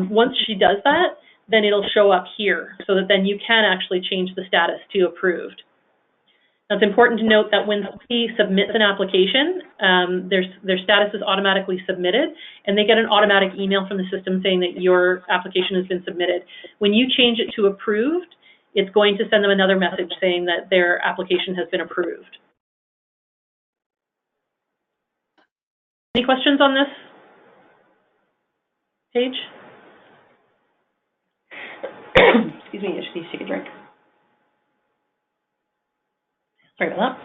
Once she does that, then it'll show up here so that then you can actually change the status to approved. Now, it's important to note that when somebody submits an application, their status is automatically submitted, and they get an automatic email from the system saying that your application has been submitted. When you change it to approved, it's going to send them another message saying that their application has been approved. Any questions on this page? Excuse me, I just need to take a drink. Sorry about that.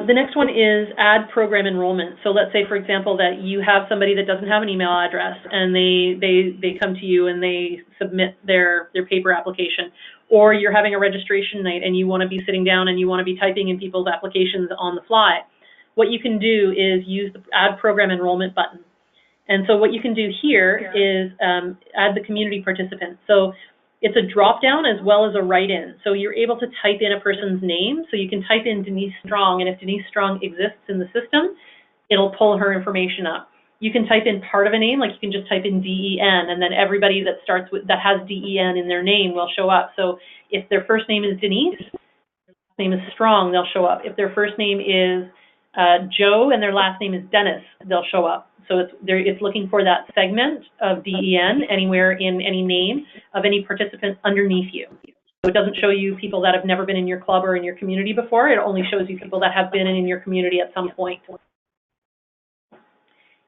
The next one is add program enrollment. So let's say, for example, that you have somebody that doesn't have an email address and they come to you and they submit their paper application, or you're having a registration night and you want to be sitting down and you want to be typing in people's applications on the fly. What you can do is use the add program enrollment button. And so what you can do here is add the community participant. So it's a drop down as well as a write-in. So you're able to type in a person's name. So you can type in Denise Strong, and if Denise Strong exists in the system, it'll pull her information up. You can type in part of a name, like you can just type in DEN, and then everybody that starts with that has DEN in their name will show up. So if their first name is Denise, their last name is Strong, they'll show up. If their first name is Joe and their last name is Dennis, they'll show up. So it's looking for that segment of DEN anywhere in any name of any participant underneath you. So it doesn't show you people that have never been in your club or in your community before. It only shows you people that have been in your community at some point.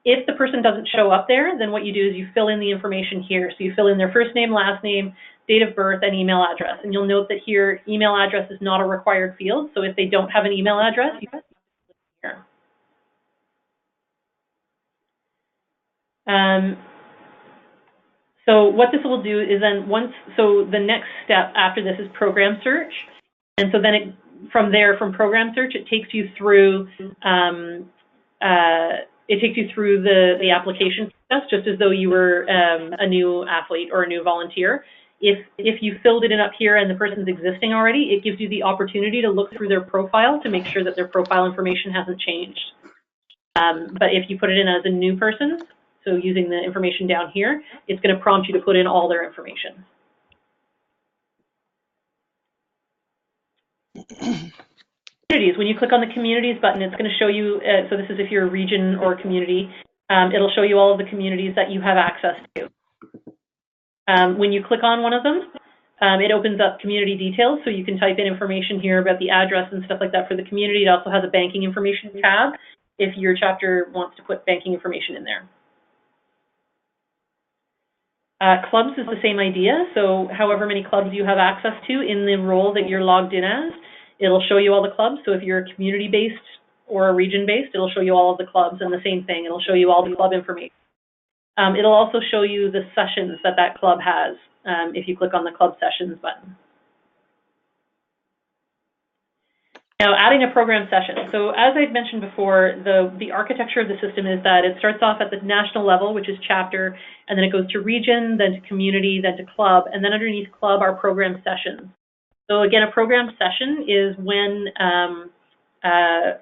If the person doesn't show up there, then what you do is you fill in the information here. So you fill in their first name, last name, date of birth, and email address. And you'll note that here, email address is not a required field. So if they don't have an email address, you can here. So what this will do is then so the next step after this is program search. And so then from there, from program search, it takes you through the application process, just as though you were a new athlete or a new volunteer. If you filled it in up here and the person's existing already, it gives you the opportunity to look through their profile to make sure that their profile information hasn't changed. But if you put it in as a new person, so using the information down here, it's going to prompt you to put in all their information. Communities, when you click on the communities button, it's going to show you, so this is if you're a region or a community, it'll show you all of the communities that you have access to. When you click on one of them, It opens up community details, so you can type in information here about the address and stuff like that for the community. It also has a banking information tab if your chapter wants to put banking information in there. Clubs is the same idea, so however many clubs you have access to in the role that you're logged in as, it'll show you all the clubs. So if you're community-based or a region-based, it'll show you all of the clubs, and the same thing, it'll show you all the club information. It'll also show you the sessions that that club has if you click on the Club Sessions button. Now, adding a program session. So as I've mentioned before, the architecture of the system is that it starts off at the national level, which is chapter, and then it goes to region, then to community, then to club, and then underneath club are program sessions. So again, a program session is when a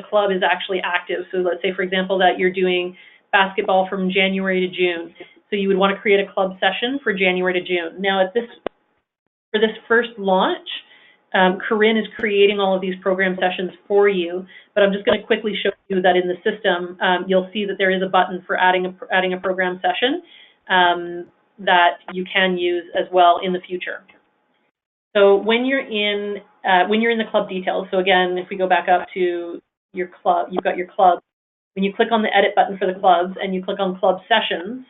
club is actually active. So let's say, for example, that you're doing basketball from January to June. So you would want to create a club session for January to June. Now, for this first launch, Corinne is creating all of these program sessions for you, but I'm just going to quickly show you that in the system, you'll see that there is a button for adding a program session that you can use as well in the future. So when you're in the club details, so again, if we go back up to your club, you've got your club. When you click on the edit button for the clubs and you click on club sessions,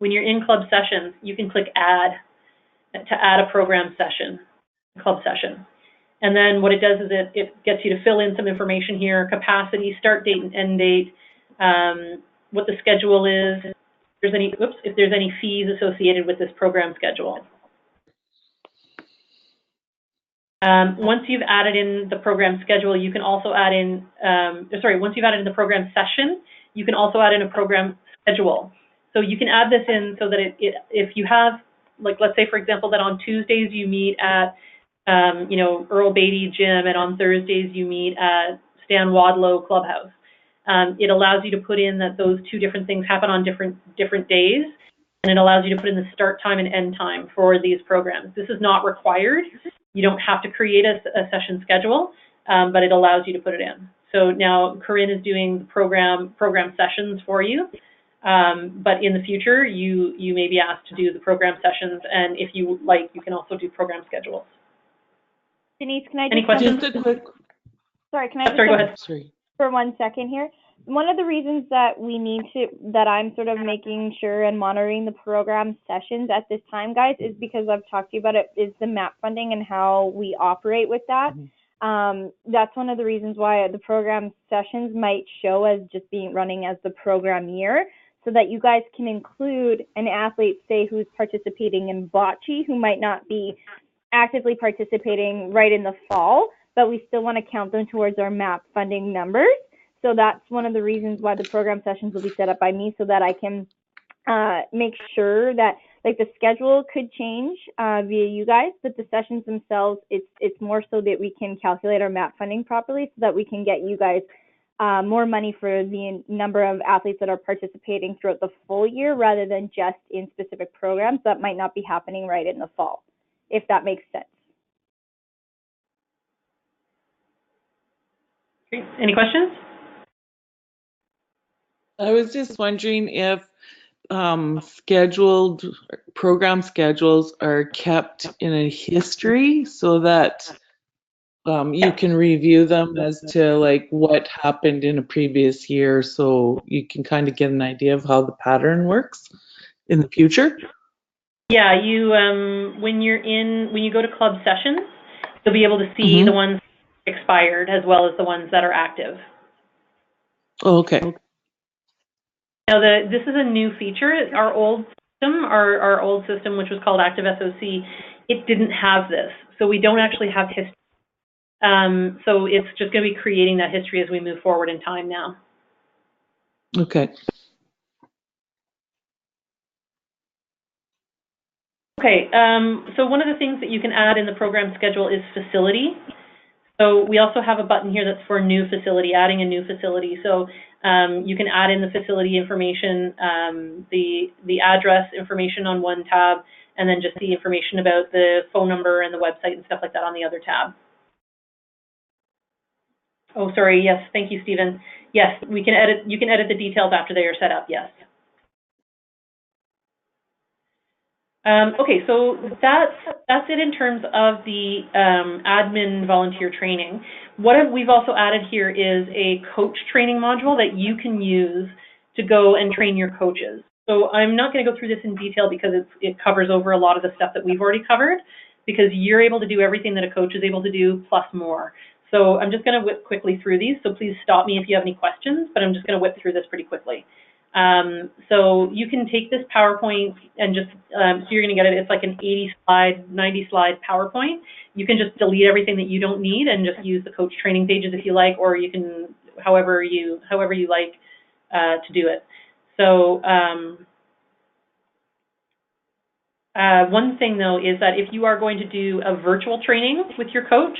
when you're in club sessions, you can click add to add a program session, club session. And then what it does is it gets you to fill in some information here, capacity, start date and end date, what the schedule is, if there's any fees associated with this program schedule. Once you've added in the program schedule, you can also add in, once you've added in the program session, you can also add in a program schedule. So you can add this in so that if you have, like, let's say, for example, that on Tuesdays you meet at, Earl Beatty Gym, and on Thursdays you meet at Stan Wadlow Clubhouse. It allows you to put in that those two different things happen on different days, and it allows you to put in the start time and end time for these programs. This is not required. You don't have to create a session schedule, but it allows you to put it in. So now Corinne is doing program sessions for you, but in the future you may be asked to do the program sessions, and if you like, you can also do program schedules. Denise, can I just Any questions? Just a quick. Sorry, can I just Sorry, go ahead. Sorry. for 1 second here? One of the reasons that I'm sort of making sure and monitoring the program sessions at this time, guys, is because I've talked to you about it, is the MAP funding and how we operate with that. That's one of the reasons why the program sessions might show as just running as the program year, so that you guys can include an athlete, say, who's participating in bocce, who might not be actively participating right in the fall, but we still want to count them towards our MAP funding numbers. So that's one of the reasons why the program sessions will be set up by me, so that I can make sure that, like, the schedule could change via you guys, but the sessions themselves, it's more so that we can calculate our MAP funding properly, so that we can get you guys more money for the number of athletes that are participating throughout the full year, rather than just in specific programs that might not be happening right in the fall, if that makes sense. Great. Any questions? I was just wondering if program schedules are kept in a history, so that you can review them as to, like, what happened in a previous year, so you can kind of get an idea of how the pattern works in the future. Yeah, you when you go to club sessions, you'll be able to see the ones expired as well as the ones that are active. Oh, okay. Now, this is a new feature. Our old system, which was called Active SOC, it didn't have this, so we don't actually have history. So it's just going to be creating that history as we move forward in time now. Okay. Okay, so one of the things that you can add in the program schedule is facility. So we also have a button here that's for new facility, adding a new facility. So you can add in the facility information, the address information on one tab, and then just the information about the phone number and the website and stuff like that on the other tab. Oh, sorry, yes, thank you, Stephen. Yes, you can edit the details after they are set up, yes. Okay, so that's it in terms of the admin volunteer training. What we've also added here is a coach training module that you can use to go and train your coaches. So I'm not going to go through this in detail because it covers over a lot of the stuff that we've already covered, because you're able to do everything that a coach is able to do plus more. So I'm just going to whip quickly through these, so please stop me if you have any questions, but I'm just going to whip through this pretty quickly. So you can take this PowerPoint and just, so you're going to get it, it's like an 80 slide, 90 slide PowerPoint. You can just delete everything that you don't need and just use the coach training pages if you like, or you can, however you like to do it. So one thing though is that if you are going to do a virtual training with your coach,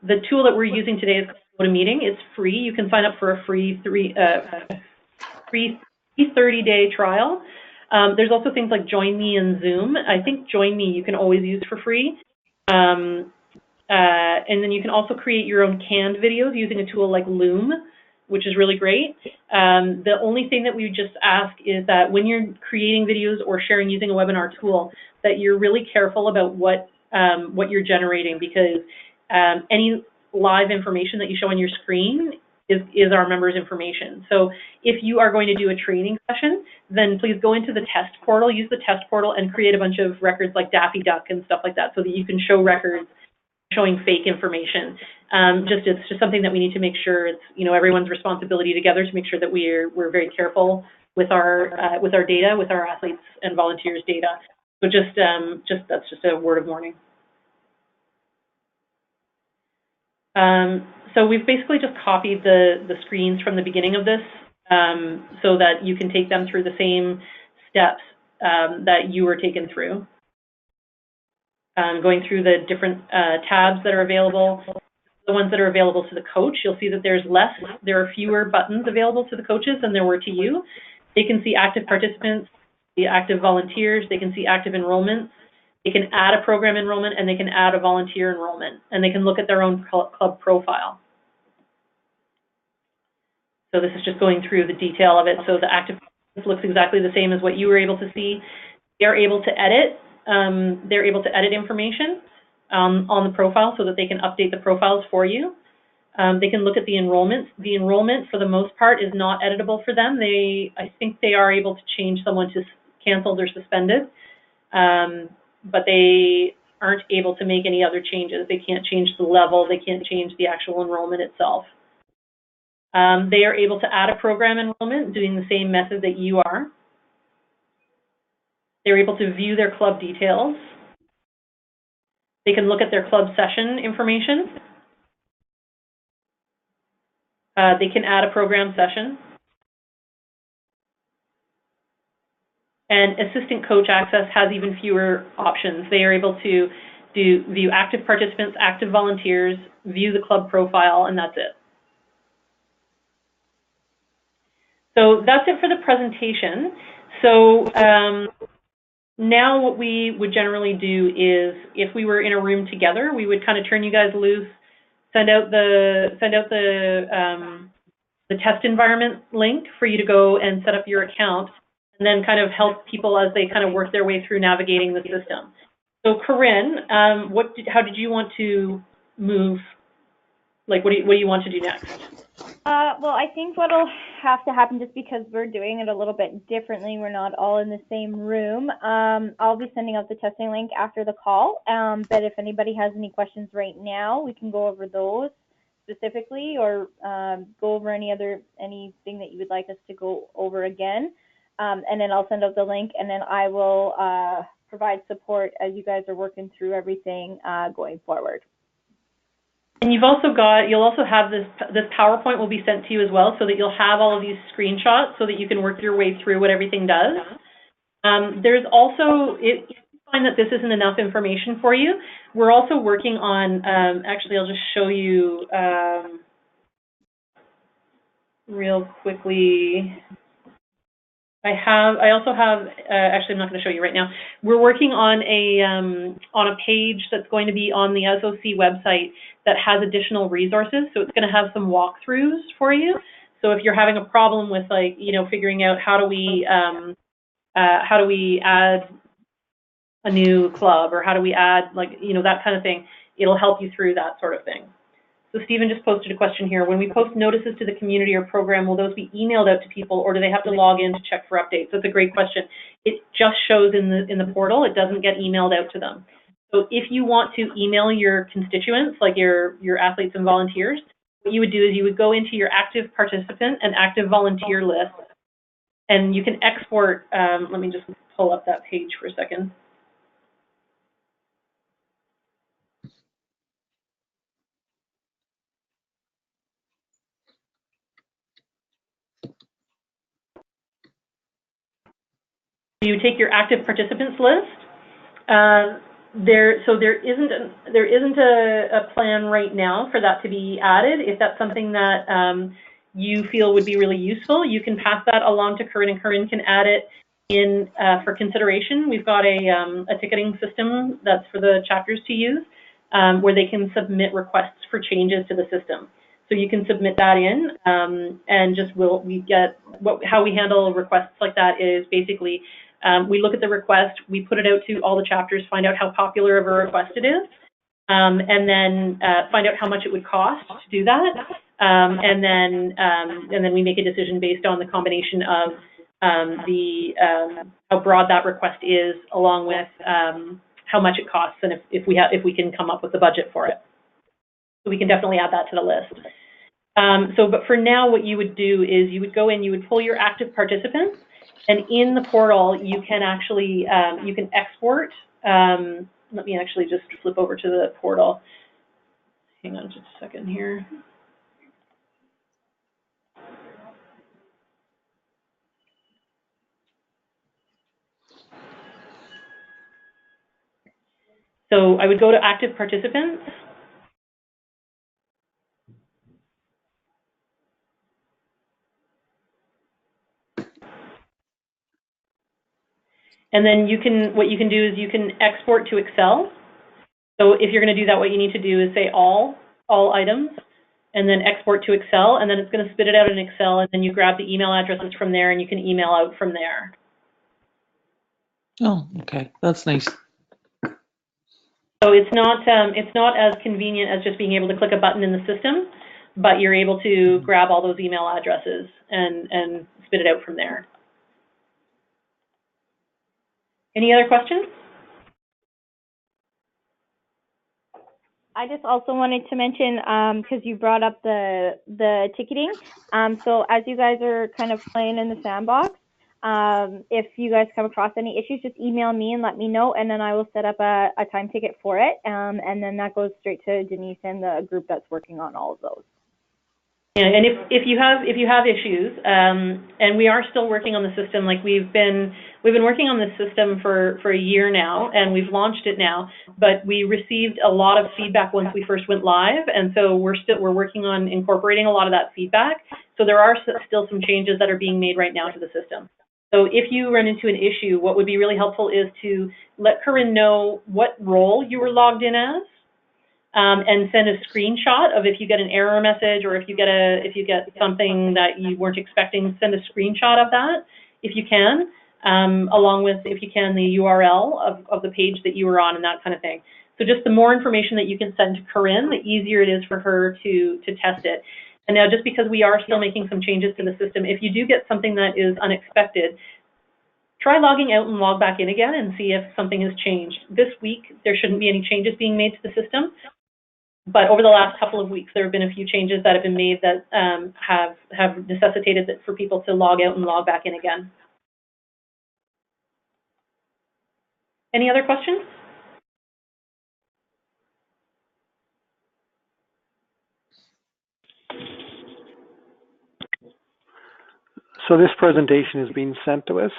the tool that we're using today is GoToMeeting. It's free. You can sign up for a free 30-day trial. There's also things like JoinMe and Zoom. I think JoinMe you can always use for free. And then you can also create your own canned videos using a tool like Loom, which is really great. The only thing that we just ask is that when you're creating videos or sharing using a webinar tool, that you're really careful about what you're generating, because any live information that you show on your screen is our members' information. So if you are going to do a training session, then please go into the test portal, use the test portal, and create a bunch of records like Daffy Duck and stuff like that, so that you can show records showing fake information. It's just something that we need to make sure it's everyone's responsibility together to make sure that we're very careful with our data, with our athletes and volunteers' data. So that's just a word of warning. So we've basically just copied the screens from the beginning of this so that you can take them through the same steps that you were taken through. Going through the different tabs that are available, the ones that are available to the coach, you'll see that there are fewer buttons available to the coaches than there were to you. They can see active participants, the active volunteers, they can see active enrollments. They can add a program enrollment, and they can add a volunteer enrollment, and they can look at their own club profile. So this is just going through the detail of it. So the active looks exactly the same as what you were able to see. They're able to edit. They're able to edit information on the profile so that they can update the profiles for you. They can look at the enrollments. The enrollment, for the most part, is not editable for them. I think they are able to change someone to canceled or suspended. But they aren't able to make any other changes. They can't change the level. They can't change the actual enrollment itself. They are able to add a program enrollment doing the same method that you are. They're able to view their club details. They can look at their club session information. They can add a program session. And assistant coach access has even fewer options. They are able to view active participants, active volunteers, view the club profile, and that's it. So that's it for the presentation. So now what we would generally do is, if we were in a room together, we would kind of turn you guys loose, send out the test environment link for you to go and set up your account, and then kind of help people as they kind of work their way through navigating the system. So Corinne, how did you want to move? Like, what do you want to do next? Well, I think what'll have to happen, just because we're doing it a little bit differently, we're not all in the same room. I'll be sending out the testing link after the call. But if anybody has any questions right now, we can go over those specifically, or go over anything that you would like us to go over again. And then I'll send out the link, and then I will provide support as you guys are working through everything going forward. And you'll also have this PowerPoint will be sent to you as well, so that you'll have all of these screenshots so that you can work your way through what everything does. There's also, if you find that this isn't enough information for you, we're also working on, actually I'll just show you real quickly. I also have, actually I'm not going to show you right now. We're working on a page that's going to be on the SOC website that has additional resources. So it's going to have some walkthroughs for you. So if you're having a problem with, like, figuring out how do we add a new club, or how do we add, like, you know, that kind of thing. It'll help you through that sort of thing. So Stephen just posted a question here. When we post notices to the community or program, will those be emailed out to people, or do they have to log in to check for updates? That's a great question. It just shows in the portal. It doesn't get emailed out to them. So if you want to email your constituents, like your athletes and volunteers, what you would do is you would go into your active participant and active volunteer list, and you can export. Let me just pull up that page for a second. You take your active participants list. There isn't a plan right now for that to be added. If that's something that you feel would be really useful, you can pass that along to Corinne, and Corinne can add it in for consideration. We've got a ticketing system that's for the chapters to use, where they can submit requests for changes to the system. So you can submit that in, and just how we handle requests like that is basically we look at the request, we put it out to all the chapters, find out how popular of a request it is, and then find out how much it would cost to do that, and then we make a decision based on the combination of how broad that request is, along with how much it costs, and if we can come up with the budget for it. So we can definitely add that to the list. But for now, what you would do is you would go in, you would pull your active participants, and in the portal, you can actually, you can export. Let me actually just flip over to the portal. Hang on just a second here. So I would go to active participants. And then what you can do is you can export to Excel. So if you're going to do that, what you need to do is say all items, and then export to Excel, and then it's going to spit it out in Excel, and then you grab the email addresses from there, and you can email out from there. Oh, okay, that's nice. So it's not as convenient as just being able to click a button in the system, but you're able to grab all those email addresses and spit it out from there. Any other questions? I just also wanted to mention, because you brought up the ticketing. So as you guys are kind of playing in the sandbox, if you guys come across any issues, just email me and let me know, and then I will set up a time ticket for it. And then that goes straight to Denise and the group that's working on all of those. Yeah, and if you have issues, and we are still working on the system, like we've been working on this system for a year now, and we've launched it now, but we received a lot of feedback once we first went live, and so we're working on incorporating a lot of that feedback. So there are still some changes that are being made right now to the system. So if you run into an issue, what would be really helpful is to let Corinne know what role you were logged in as. And send a screenshot of if you get an error message, or if you get something that you weren't expecting, send a screenshot of that if you can, along with, if you can, the URL of the page that you were on and that kind of thing. So just the more information that you can send to Corinne, the easier it is for her to test it. And now, just because we are still making some changes to the system, if you do get something that is unexpected, try logging out and log back in again and see if something has changed. This week, there shouldn't be any changes being made to the system. But over the last couple of weeks, there have been a few changes that have been made that have necessitated that for people to log out and log back in again. Any other questions? So this presentation is being sent to us?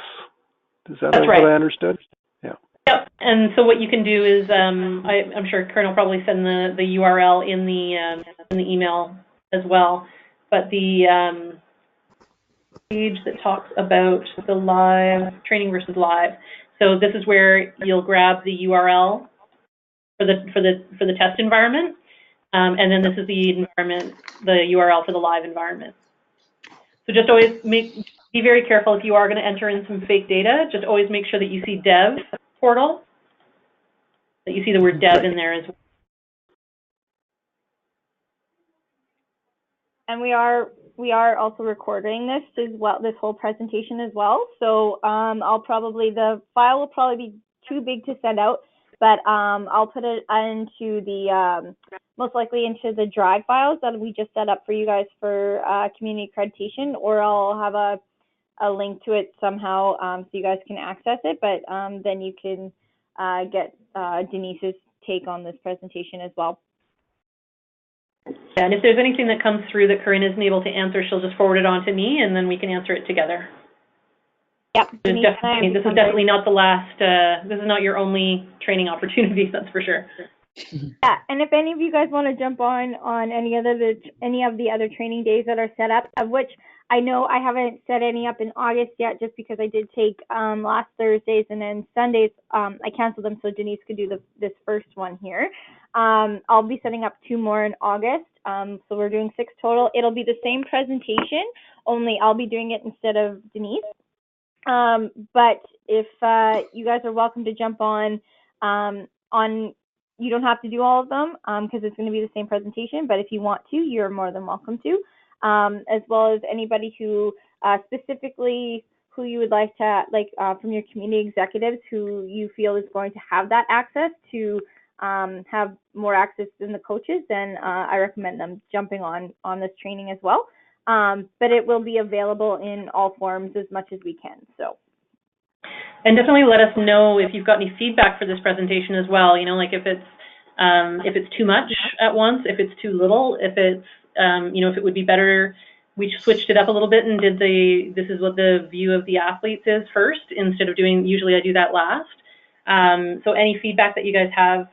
Is that That's right. what I understood? Yeah. Yep. And so what you can do is, I'm sure Karen will probably send the URL in the email as well. But the page that talks about the live training versus live. So this is where you'll grab the URL for the test environment, and then this is the environment, the URL for the live environment. So just always be very careful if you are going to enter in some fake data. Just always make sure that you see Dev portal that you see the word Deb in there as well. And we are also recording this as well, this whole presentation as well. So the file will probably be too big to send out, but I'll put it into the most likely into the Drive files that we just set up for you guys for community accreditation, or I'll have a link to it somehow so you guys can access it. But then you can get Denise's take on this presentation as well. Yeah, and if there's anything that comes through that Corinne isn't able to answer, she'll just forward it on to me, and then we can answer it together. Yep. This is definitely not the last, this is not your only training opportunity, that's for sure. Yeah, and if any of you guys want to jump on any of the other training days that are set up, of which I know I haven't set any up in August yet, just because I did take last Thursdays and then Sundays, I canceled them so Denise could do this first one here. I'll be setting up 2 more in August, so we're doing 6 total. It'll be the same presentation, only I'll be doing it instead of Denise. But if you guys are welcome to jump on, you don't have to do all of them because it's going to be the same presentation, but if you want to, you're more than welcome to, as well as anybody who specifically who you would like to, from your community executives who you feel is going to have that access to have more access than the coaches, then I recommend them jumping on this training as well. But it will be available in all forms as much as we can. So. And definitely let us know if you've got any feedback for this presentation as well. You know, like if it's too much at once, if it's too little, if it's, if it would be better, we switched it up a little bit and did this is what the view of the athletes is first, instead of usually I do that last. So any feedback that you guys have,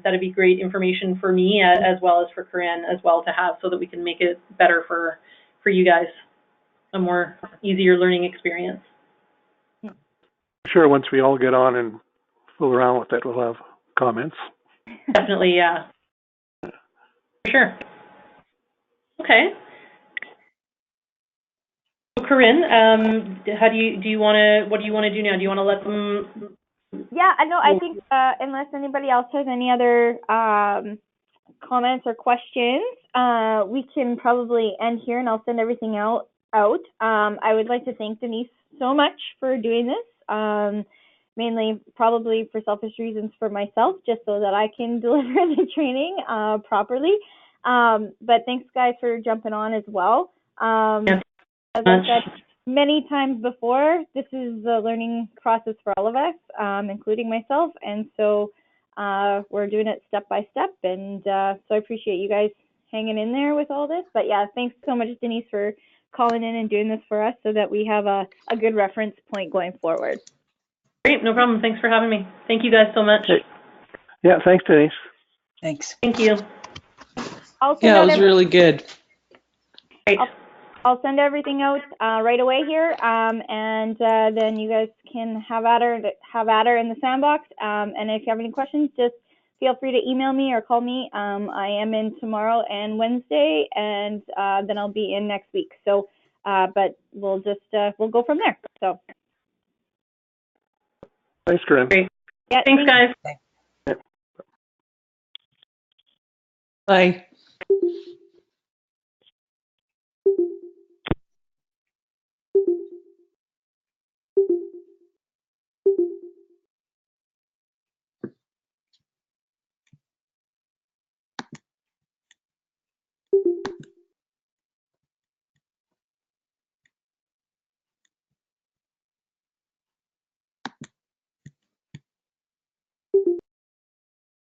that'd be great information for me as well as for Corinne as well to have, so that we can make it better for you guys, a more easier learning experience. Sure, once we all get on and fool around with it, we'll have comments. Definitely, yeah. For sure. Okay. So Corinne, what do you want to do now? Do you want to let them? Yeah, I know. I think unless anybody else has any other comments or questions, we can probably end here, and I'll send everything out. I would like to thank Denise so much for doing this. Mainly probably for selfish reasons for myself, just so that I can deliver the training properly. But thanks guys for jumping on as well. As I said many times before, this is the learning process for all of us, including myself. And so we're doing it step by step. And so I appreciate you guys hanging in there with all this. But yeah, thanks so much, Denise, for calling in and doing this for us so that we have a good reference point going forward. Great, no problem. Thanks for having me. Thank you guys so much. Yeah, thanks, Denise. Thanks. Thank you. Yeah, it was really good. Great. I'll send everything out right away here, and then you guys can have at her in the sandbox. And if you have any questions, just feel free to email me or call me. I am in tomorrow and Wednesday, and then I'll be in next week. So, but we'll go from there. So. Thanks, Corinne. Great. Yeah, thanks guys. Bye.